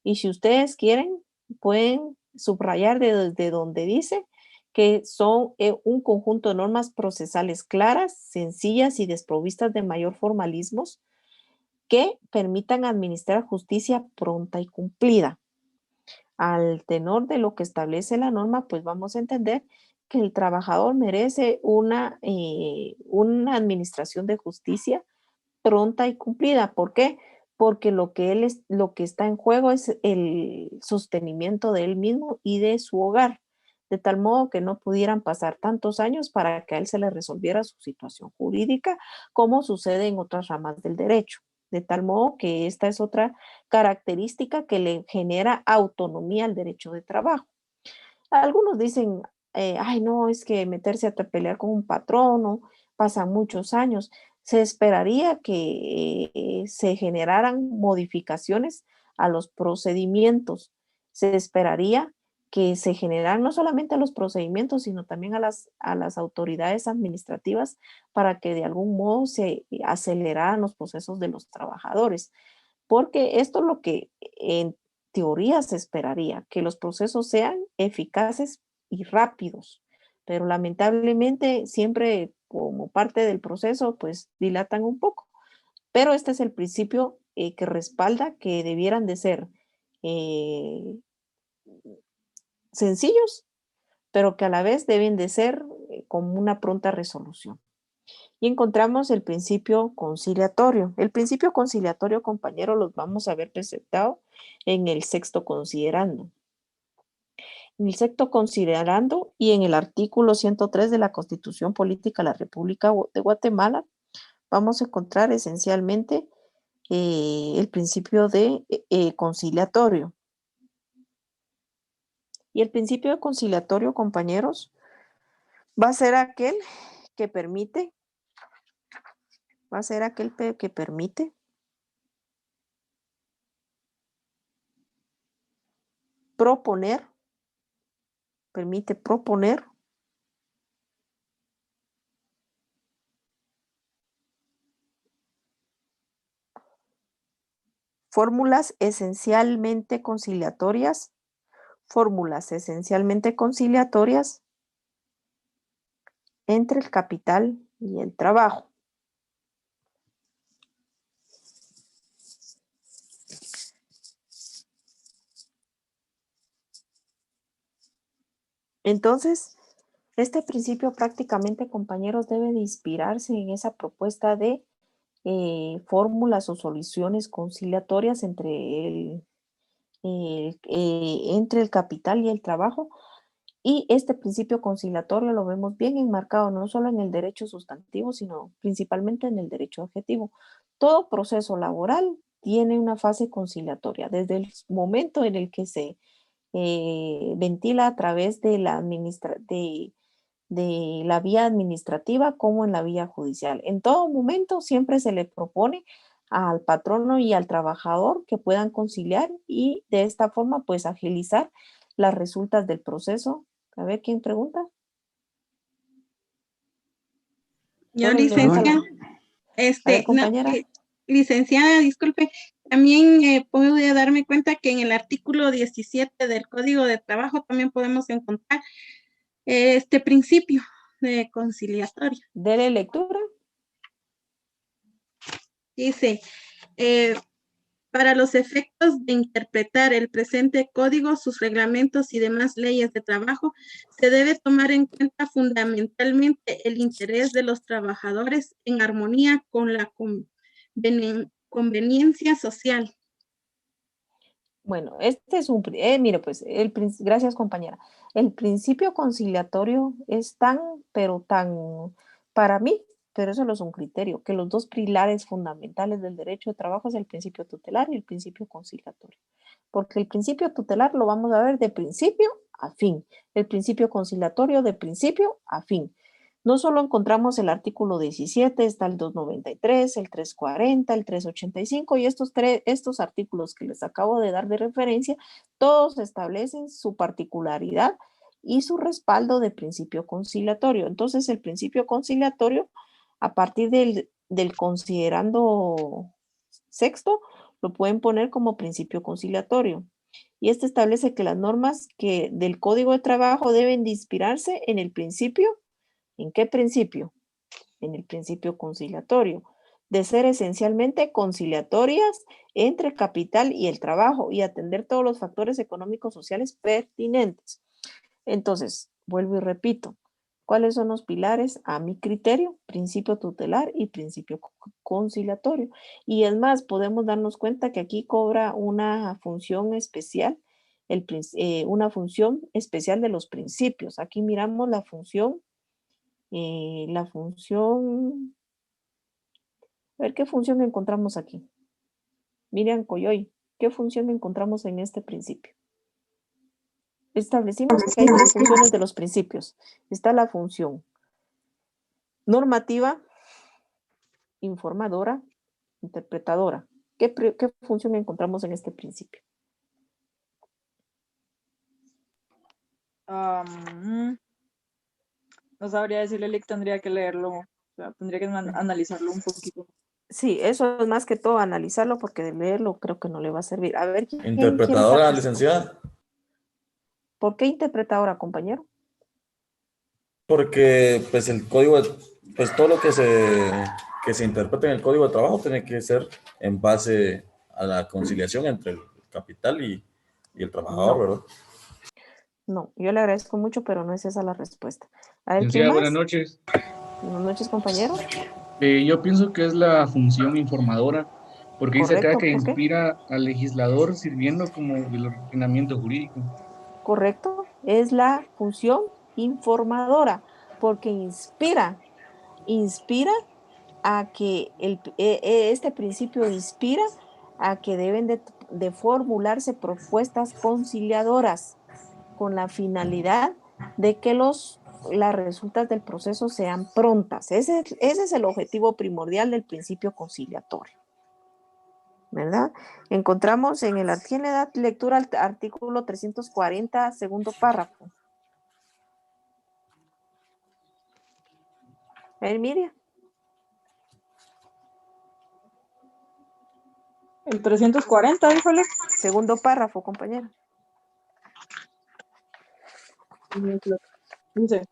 Y si ustedes quieren, pueden subrayar desde donde dice que son un conjunto de normas procesales claras, sencillas y desprovistas de mayor formalismos que permitan administrar justicia pronta y cumplida. Al tenor de lo que establece la norma, pues vamos a entender que el trabajador merece una administración de justicia pronta y cumplida. ¿Por qué? Porque lo que está en juego es el sostenimiento de él mismo y de su hogar, de tal modo que no pudieran pasar tantos años para que a él se le resolviera su situación jurídica, como sucede en otras ramas del derecho. De tal modo que esta es otra característica que le genera autonomía al derecho de trabajo. Algunos dicen, ay, no, es que meterse a pelear con un patrono, pasan muchos años. Se esperaría que se generaran modificaciones a los procedimientos. Se esperaría que se generaran no solamente a los procedimientos, sino también a las autoridades administrativas para que de algún modo se aceleraran los procesos de los trabajadores. Porque esto es lo que en teoría se esperaría, que los procesos sean eficaces y rápidos, pero lamentablemente siempre como parte del proceso pues dilatan un poco. Pero este es el principio que respalda que debieran de ser sencillos, pero que a la vez deben de ser con una pronta resolución. Y encontramos el principio conciliatorio. El principio conciliatorio, compañeros, los vamos a ver presentado en el sexto considerando. En el sexto considerando y en el artículo 103 de la Constitución Política de la República de Guatemala, vamos a encontrar esencialmente el principio de conciliatorio. Y el principio de conciliatorio, compañeros, va a ser aquel que permite proponer fórmulas esencialmente conciliatorias entre el capital y el trabajo. Entonces, este principio prácticamente, compañeros, debe de inspirarse en esa propuesta de fórmulas o soluciones conciliatorias entre el capital y el trabajo. Y este principio conciliatorio lo vemos bien enmarcado no solo en el derecho sustantivo, sino principalmente en el derecho objetivo. Todo proceso laboral tiene una fase conciliatoria, desde el momento en el que se ventila a través de la vía administrativa como en la vía judicial. En todo momento siempre se le propone al patrono y al trabajador que puedan conciliar y de esta forma pues agilizar las resultas del proceso. A ver, ¿quién pregunta? Yo, licenciada, compañera. Licenciada, disculpe, también pude darme cuenta que en el artículo 17 del Código de Trabajo también podemos encontrar este principio de conciliatorio. Dele lectura. Dice, para los efectos de interpretar el presente código, sus reglamentos y demás leyes de trabajo, se debe tomar en cuenta fundamentalmente el interés de los trabajadores en armonía con la conveniencia social. Bueno, este es mire pues, gracias compañera. El principio conciliatorio es tan, pero tan, para mí, pero eso no es un criterio, que los dos pilares fundamentales del derecho de trabajo es el principio tutelar y el principio conciliatorio. Porque el principio tutelar lo vamos a ver de principio a fin, el principio conciliatorio de principio a fin. No solo encontramos el artículo 17, está el 293, el 340, el 385 y estos artículos que les acabo de dar de referencia, todos establecen su particularidad y su respaldo de principio conciliatorio. Entonces, el principio conciliatorio, a partir del considerando sexto, lo pueden poner como principio conciliatorio. Y este establece que las normas del Código de Trabajo deben de inspirarse en el principio. ¿En qué principio? En el principio conciliatorio, de ser esencialmente conciliatorias entre el capital y el trabajo y atender todos los factores económicos sociales pertinentes. Entonces, vuelvo y repito, ¿cuáles son los pilares? A mi criterio, principio tutelar y principio conciliatorio. Y es más, podemos darnos cuenta que aquí cobra una función especial, una función especial de los principios. Aquí miramos la función, a ver qué función encontramos aquí. Miriam Coyoy, ¿qué función encontramos en este principio? Establecimos que hay tres funciones de los principios. Está la función normativa, informadora, interpretadora. ¿Qué función encontramos en este principio? No sabría decirle, Lick, tendría que leerlo, o sea, tendría que analizarlo un poquito. Sí, eso es más que todo analizarlo, porque de leerlo creo que no le va a servir. A ver, ¿quién Interpretadora, licenciada. ¿Por qué interpretadora, compañero? Porque pues el código, pues todo lo que se interpreta en el código de trabajo tiene que ser en base a la conciliación entre el capital y el trabajador, No. ¿verdad? No, yo le agradezco mucho, pero no es esa la respuesta. A ver, Licenciada, ¿quién más? buenas noches. Buenas noches, compañero. Yo pienso que es la función informadora, porque dice acá Correcto, que ¿por qué? inspira al legislador sirviendo como el ordenamiento jurídico. Correcto, es la función informadora, porque inspira a que este principio inspira a que deben de formularse propuestas conciliadoras con la finalidad de que las resultas del proceso sean prontas. Ese es el objetivo primordial del principio conciliatorio, ¿verdad? Encontramos ¿quién le da lectura al artículo 340, segundo párrafo? A ver, Miriam. El 340, híjole. Segundo párrafo, compañero. Dice,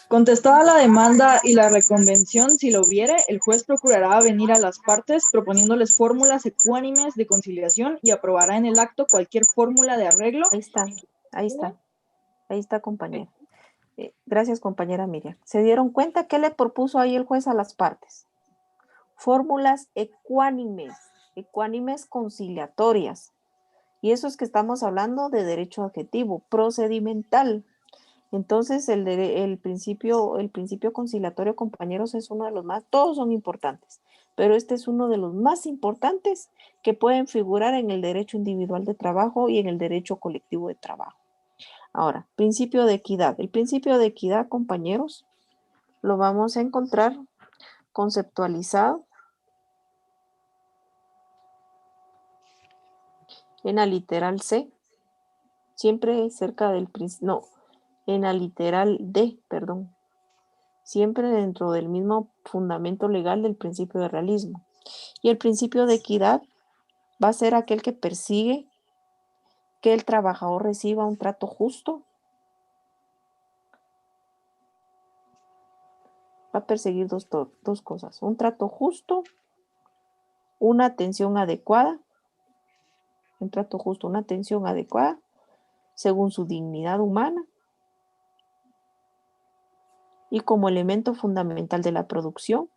contestada la demanda y la reconvención, si lo hubiere, el juez procurará venir a las partes proponiéndoles fórmulas ecuánimes de conciliación y aprobará en el acto cualquier fórmula de arreglo. Ahí está, compañera. Gracias, compañera Miriam. ¿Se dieron cuenta qué le propuso ahí el juez a las partes? Fórmulas ecuánimes conciliatorias. Y eso es que estamos hablando de derecho adjetivo, procedimental. Entonces, el principio conciliatorio, compañeros, es uno de los más, todos son importantes, pero este es uno de los más importantes que pueden figurar en el derecho individual de trabajo y en el derecho colectivo de trabajo. Ahora, principio de equidad. El principio de equidad, compañeros, lo vamos a encontrar conceptualizado en la literal C, siempre cerca del principio, no, en la literal D, perdón, siempre dentro del mismo fundamento legal del principio de realismo. Y el principio de equidad va a ser aquel que persigue que el trabajador reciba un trato justo, va a perseguir dos cosas, un trato justo, una atención adecuada, un trato justo, una atención adecuada, según su dignidad humana, y como elemento fundamental de la producción,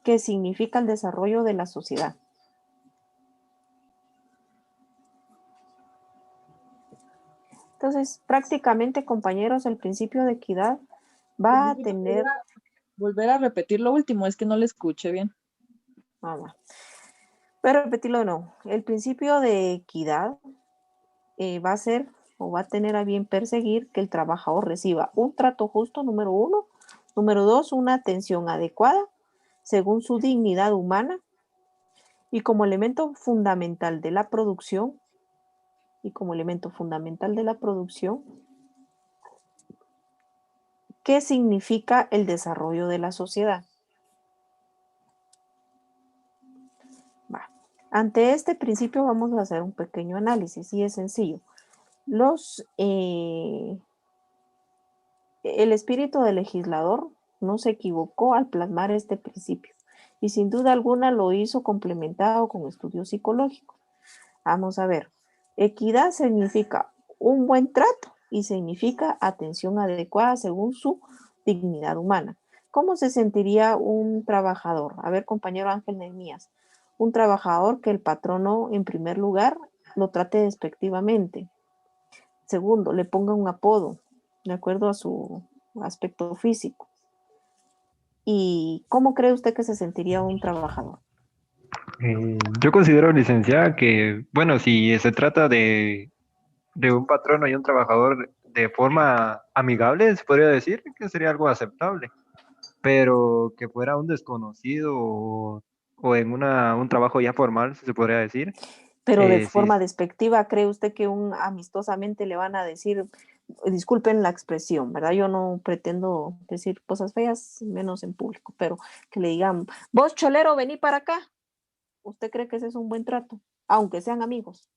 que significa el desarrollo de la sociedad. Entonces, prácticamente, compañeros, el principio de equidad va a tener... Volver a repetir lo último, es que no le escuché bien. Voy a repetirlo de nuevo. El principio de equidad va a ser o va a tener a bien perseguir que el trabajador reciba un trato justo, número 1. Número 2, una atención adecuada según su dignidad humana y como elemento fundamental de la producción, ¿qué significa el desarrollo de la sociedad? Ante este principio vamos a hacer un pequeño análisis y es sencillo. El espíritu del legislador no se equivocó al plasmar este principio y sin duda alguna lo hizo complementado con estudios psicológicos. Vamos a ver, equidad significa un buen trato y significa atención adecuada según su dignidad humana. ¿Cómo se sentiría un trabajador? A ver, compañero Ángel Nehemías, un trabajador que el patrono, en primer lugar, lo trate despectivamente. Segundo, le ponga un apodo, de acuerdo a su aspecto físico. ¿Y cómo cree usted que se sentiría un trabajador? Yo considero, licenciada, que, bueno, si se trata de un patrono y un trabajador de forma amigable, se podría decir que sería algo aceptable, pero que fuera un desconocido o en un trabajo ya formal, si se podría decir. Pero de Sí, forma despectiva, ¿cree usted que amistosamente le van a decir, disculpen la expresión, ¿verdad? Yo no pretendo decir cosas feas, menos en público, pero que le digan, vos cholero, vení para acá. ¿Usted cree que ese es un buen trato? Aunque sean amigos.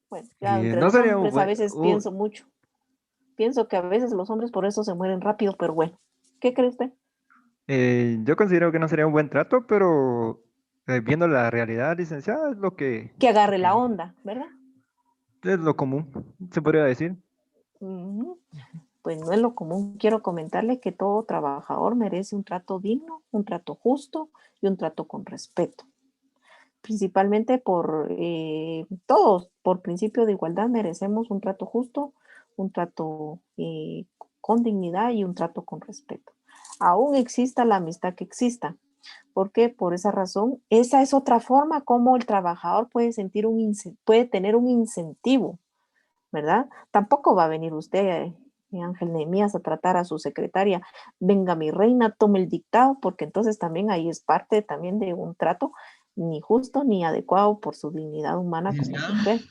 Bueno, ya entre no los sería un hombres a veces buen, pienso mucho. Pienso que a veces los hombres por eso se mueren rápido, pero bueno. ¿Qué cree usted? yo considero que no sería un buen trato, pero viendo la realidad, licenciada, es Que agarre la onda, ¿verdad? es lo común, se podría decir. Ujú. Pues no es lo común. Quiero comentarle que todo trabajador merece un trato digno, un trato justo y un trato con respeto. Principalmente todos, por principio de igualdad, merecemos un trato justo, un trato con dignidad y un trato con respeto. Aún exista la amistad que exista, porque por esa razón, esa es otra forma como el trabajador puede tener un incentivo, ¿verdad? Tampoco va a venir usted, Ángel Nehemías, a tratar a su secretaria, venga mi reina, tome el dictado, porque entonces también ahí es parte también de un trato ni justo ni adecuado por su dignidad humana como mujer.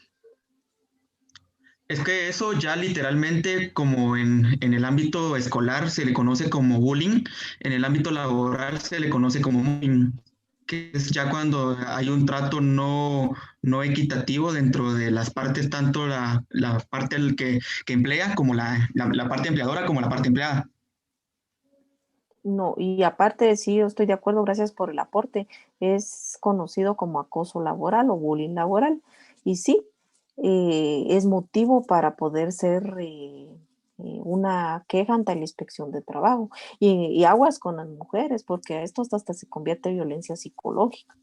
Es que eso ya literalmente, como en el ámbito escolar se le conoce como bullying, en el ámbito laboral se le conoce como mobbing, que es ya cuando hay un trato no equitativo dentro de las partes, tanto la parte que emplea como la parte empleadora como la parte empleada. No, y aparte, sí, yo estoy de acuerdo, gracias por el aporte, es conocido como acoso laboral o bullying laboral. Y sí, es motivo para poder ser una queja ante la inspección de trabajo. Y aguas con las mujeres, porque esto hasta se convierte en violencia psicológica.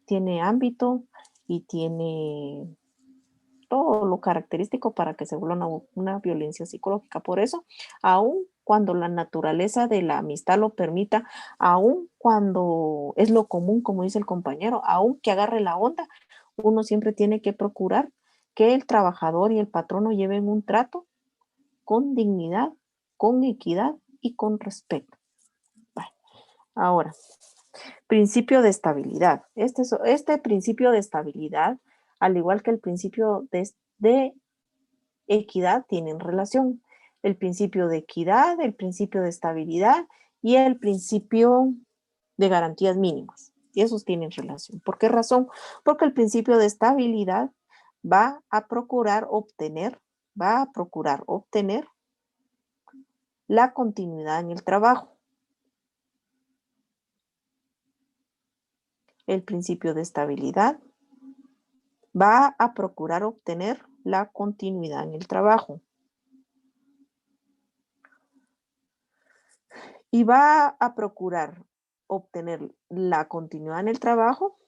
Tiene ámbito y tiene todo lo característico para que se vuelva una violencia psicológica. Por eso, aun cuando la naturaleza de la amistad lo permita, aun cuando es lo común, como dice el compañero, aun que agarre la onda, uno siempre tiene que procurar que el trabajador y el patrono lleven un trato con dignidad, con equidad y con respeto. Bueno, ahora, principio de estabilidad. Este principio de estabilidad, al igual que el principio de equidad, tienen relación. El principio de equidad, el principio de estabilidad y el principio de garantías mínimas. Y esos tienen relación. ¿Por qué razón? Porque el principio de estabilidad va a procurar obtener la continuidad en el trabajo. El principio de estabilidad va a procurar obtener la continuidad en el trabajo. Y va a procurar obtener la continuidad en el trabajo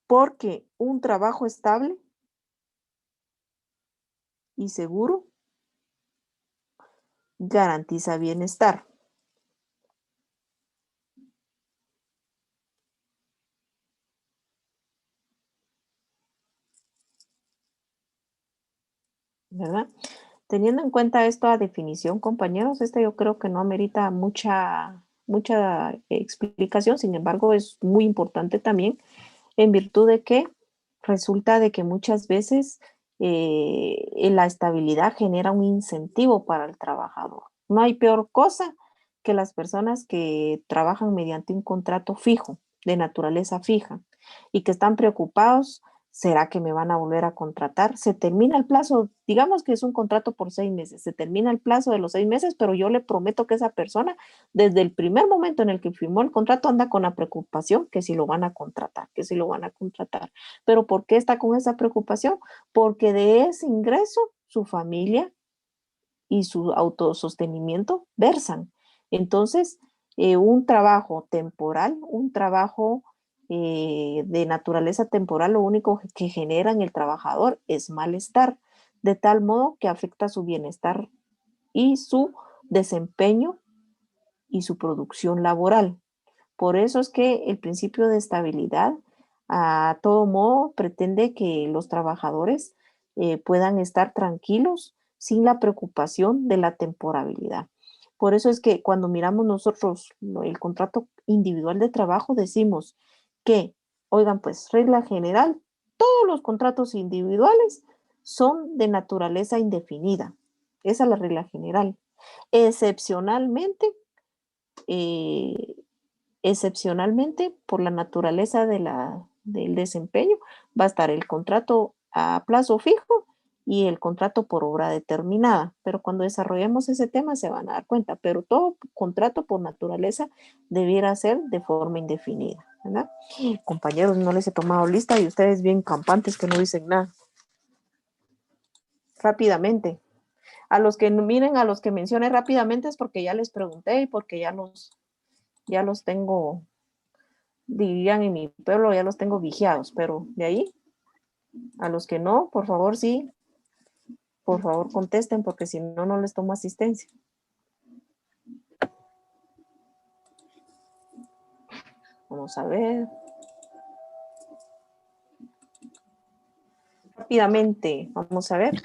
porque un trabajo estable y seguro garantiza bienestar. ¿Verdad? Teniendo en cuenta esta definición, compañeros, yo creo que no amerita mucha explicación, sin embargo, es muy importante también en virtud de que resulta de que muchas veces la estabilidad genera un incentivo para el trabajador. No hay peor cosa que las personas que trabajan mediante un contrato fijo, de naturaleza fija, y que están preocupados. ¿Será que me van a volver a contratar? Se termina el plazo, digamos que es un contrato por 6 meses, se termina el plazo de los 6 meses, pero yo le prometo que esa persona, desde el primer momento en el que firmó el contrato, anda con la preocupación que si lo van a contratar, que si lo van a contratar. ¿Pero por qué está con esa preocupación? Porque de ese ingreso, su familia y su autosostenimiento versan. Entonces, un trabajo temporal, un trabajo de naturaleza temporal, lo único que genera en el trabajador es malestar, de tal modo que afecta su bienestar y su desempeño y su producción laboral. Por eso es que el principio de estabilidad, a todo modo, pretende que los trabajadores puedan estar tranquilos sin la preocupación de la temporalidad. Por eso es que cuando miramos nosotros el contrato individual de trabajo, decimos que, oigan, pues, regla general, todos los contratos individuales son de naturaleza indefinida. Esa es la regla general. Excepcionalmente, por la naturaleza del desempeño, va a estar el contrato a plazo fijo y el contrato por obra determinada. Pero cuando desarrollemos ese tema se van a dar cuenta, pero todo contrato por naturaleza debiera ser de forma indefinida, ¿verdad? Compañeros, no les he tomado lista y ustedes bien campantes que no dicen nada. Rápidamente. A los que miren, a los que mencioné rápidamente es porque ya les pregunté y porque ya los tengo, dirían en mi pueblo, ya los tengo vigiados, pero de ahí, a los que no, por favor, sí, por favor contesten, porque si no, no les tomo asistencia. Vamos a ver. Rápidamente, vamos a ver.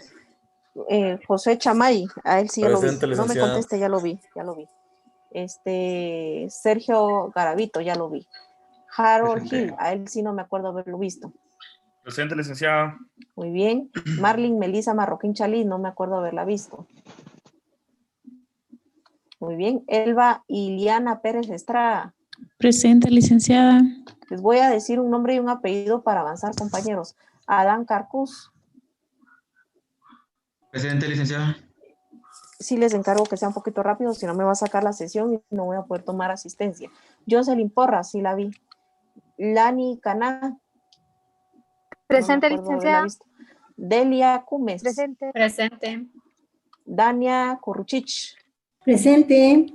José Chamay, a él sí ya lo vi. No me conteste, ya lo vi. Sergio Garavito, ya lo vi. Harold Hill, a él sí no me acuerdo haberlo visto. Presente, licenciada. Muy bien. Marlin Melisa Marroquín Chalí, no me acuerdo haberla visto. Muy bien. Elba Iliana Pérez Estrada. Presente, licenciada. Les voy a decir un nombre y un apellido para avanzar, compañeros. Adán Carcus. Presente, licenciada. Sí les encargo que sea un poquito rápido, si no me va a sacar la sesión y no voy a poder tomar asistencia. Jocelyn Porras, sí la vi. Lani Caná. Presente, no licenciada. Delia Cumes. Presente. Presente. Dania Corruchich. Presente.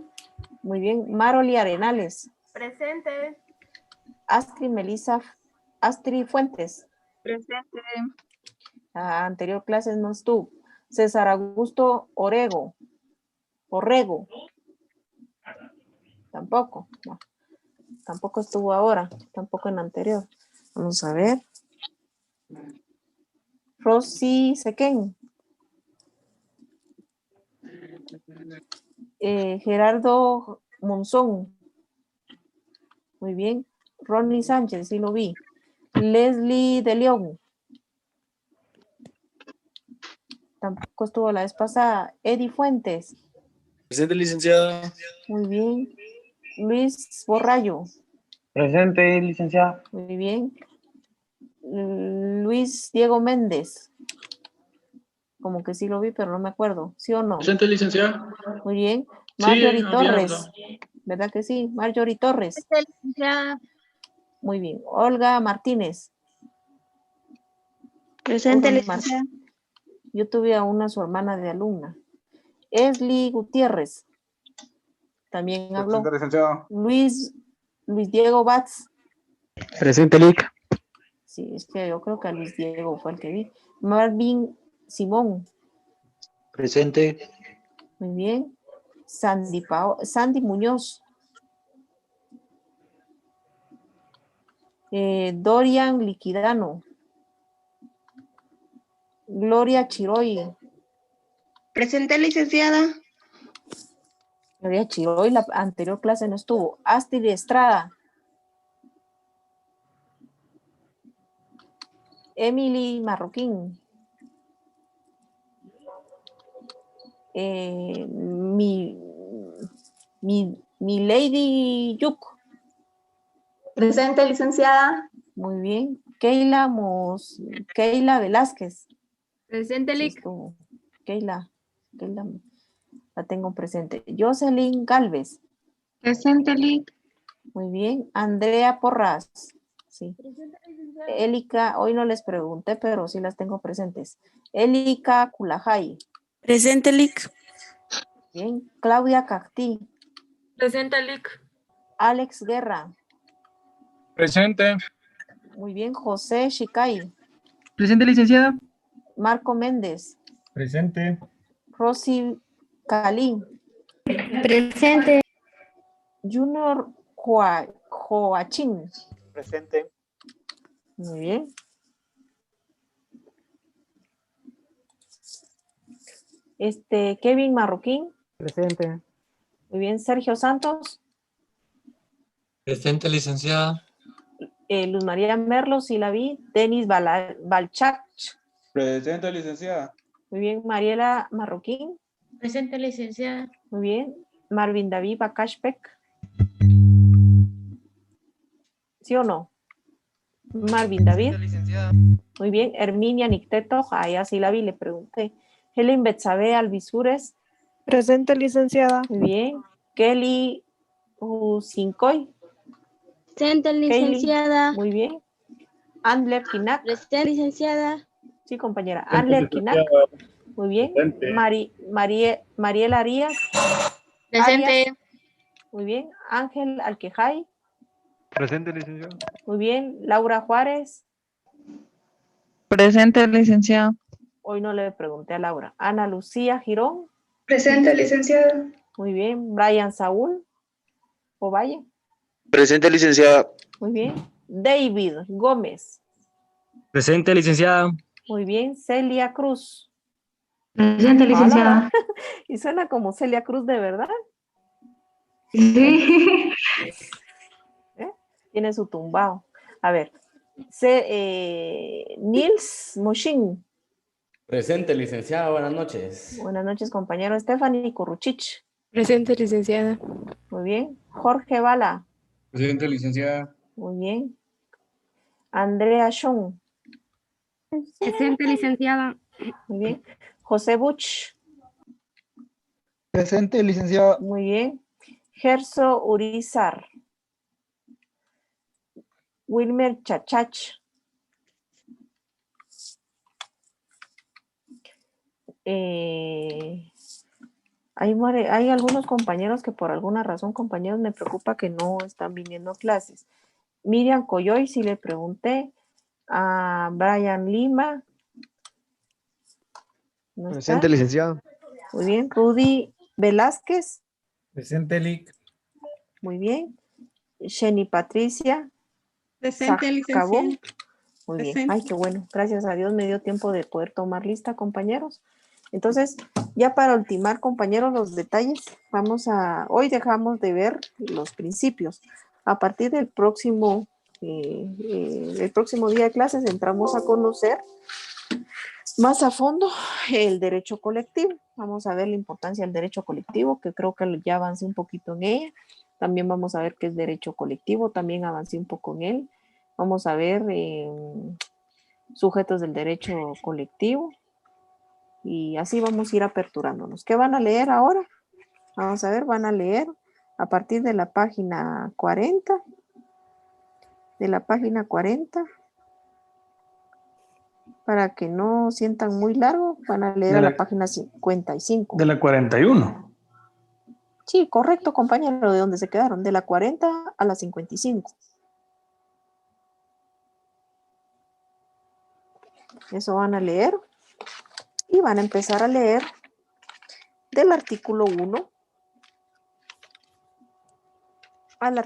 Muy bien. Maroli Arenales. Presente. Astrid Fuentes. Presente. Anterior clases no estuvo. César Augusto Orrego. Tampoco. No. Tampoco estuvo ahora. Tampoco en la anterior. Vamos a ver. Rosy Sequén. Gerardo Monzón. Muy bien. Ronnie Sánchez, sí lo vi. Leslie de León. Tampoco estuvo la vez pasada. Eddie Fuentes. Presente, licenciada. Muy bien. Luis Borrayo. Presente, licenciada. Muy bien. Luis Diego Méndez. Como que sí lo vi, pero no me acuerdo. ¿Sí o no? Presente, licenciada. Muy bien. Sí, Marjorie había Torres. notado. ¿Verdad que sí? Marjorie Torres. Presente, licenciada. Muy bien. Olga Martínez. Presente, Olga licenciada. Yo tuve a su hermana de alumna. Esli Gutiérrez. También habló. Presente, licenciada. Luis Diego Batz. Presente, Lic. Sí, es que yo creo que a Luis Diego fue el que vi. Marvin Simón. Presente. Muy bien. Sandy Muñoz. Dorian Liquidano. Gloria Chiroy. Presente, licenciada. Gloria Chiroy, la anterior clase no estuvo. Astrid Estrada. Emily Marroquín. Mi Lady Yuk. Presente, licenciada. Muy bien. Keila Velázquez. Presente, Sí Lic. estuvo. Keila, la tengo presente. Jocelyn Galvez. Presente, Lic. Muy bien. Andrea Porras. Sí. Élica, hoy no les pregunté, pero sí las tengo presentes. Élica Culajay. Presente, Lic. Bien. Claudia Cactí. Presente, Lic. Alex Guerra. Presente. Muy bien. José Shicay. Presente, licenciada. Marco Méndez. Presente. Rosy Calín. Presente. Junior Joachín. Presente. Muy bien. Kevin Marroquín. Presente. Muy bien. Sergio Santos. Presente, licenciada. Luz María Merlos, sí la vi. Denis Balchach. Presente, licenciada. Muy bien. Mariela Marroquín. Presente, licenciada. Muy bien. Marvin David Bakashpek. ¿Sí o no? Marvin David. Muy bien. Herminia Nicteto. Allá sí la vi, le pregunté. Helen Betsabe Alvisures. Presente, licenciada. Muy bien. Kelly Usincoy. Presente, licenciada. Muy bien. Andler Kinak. Presente, licenciada. Sí, compañera. Andler Kinak. Muy bien. Mariela Arias. Presente. Arias. Muy bien. Ángel Alquejay. Presente, licenciado. Muy bien. Laura Juárez. Presente, licenciada. Hoy no le pregunté a Laura. Ana Lucía Girón. Presente, licenciada. Muy bien. Brian Saúl Ovalle. Presente, licenciada. Muy bien. David Gómez. Presente, licenciada. Muy bien. Celia Cruz. Presente, licenciada. Y suena como Celia Cruz de verdad. Sí. Tiene su tumbao. A ver. Nils Moshin. Presente, licenciada. Buenas noches. Buenas noches, compañero. Stephanie Kuruchich. Presente, licenciada. Muy bien. Jorge Bala. Presente, licenciada. Muy bien. Andrea Shon. Presente, licenciada. Muy bien. José Buch. Presente, licenciada. Muy bien. Gerso Urizar. Wilmer Chachach. Hay algunos compañeros que por alguna razón, compañeros, me preocupa que no están viniendo a clases. Miriam Coyoy, si le pregunté. A Brian Lima. ¿No Presente, está? licenciada. Muy bien. Rudy Velázquez. Presente, Lic. Muy bien. Sheni Patricia. Presente, Sacabó. licenciada. Muy bien. Presente. Ay, qué bueno. Gracias a Dios me dio tiempo de poder tomar lista, compañeros. Entonces, ya para ultimar, compañeros, los detalles, hoy dejamos de ver los principios. A partir del próximo día de clases entramos a conocer más a fondo el derecho colectivo. Vamos a ver la importancia del derecho colectivo, que creo que ya avancé un poquito en ella. También vamos a ver qué es derecho colectivo, también avancé un poco en él. Vamos a ver sujetos del derecho colectivo. Y así vamos a ir aperturándonos. ¿Qué van a leer ahora? Vamos a ver, van a leer a partir de la página 40. De la página 40. Para que no sientan muy largo, van a leer a la página 55. De la 41. Sí, correcto, compañero, de donde se quedaron. De la 40 a la 55. Eso van a leer. Y van a empezar a leer del artículo 1 al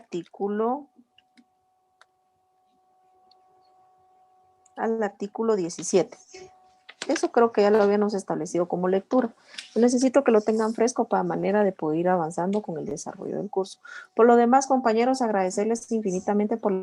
artículo 17. Eso creo que ya lo habíamos establecido como lectura. Necesito que lo tengan fresco para manera de poder ir avanzando con el desarrollo del curso. Por lo demás, compañeros, agradecerles infinitamente por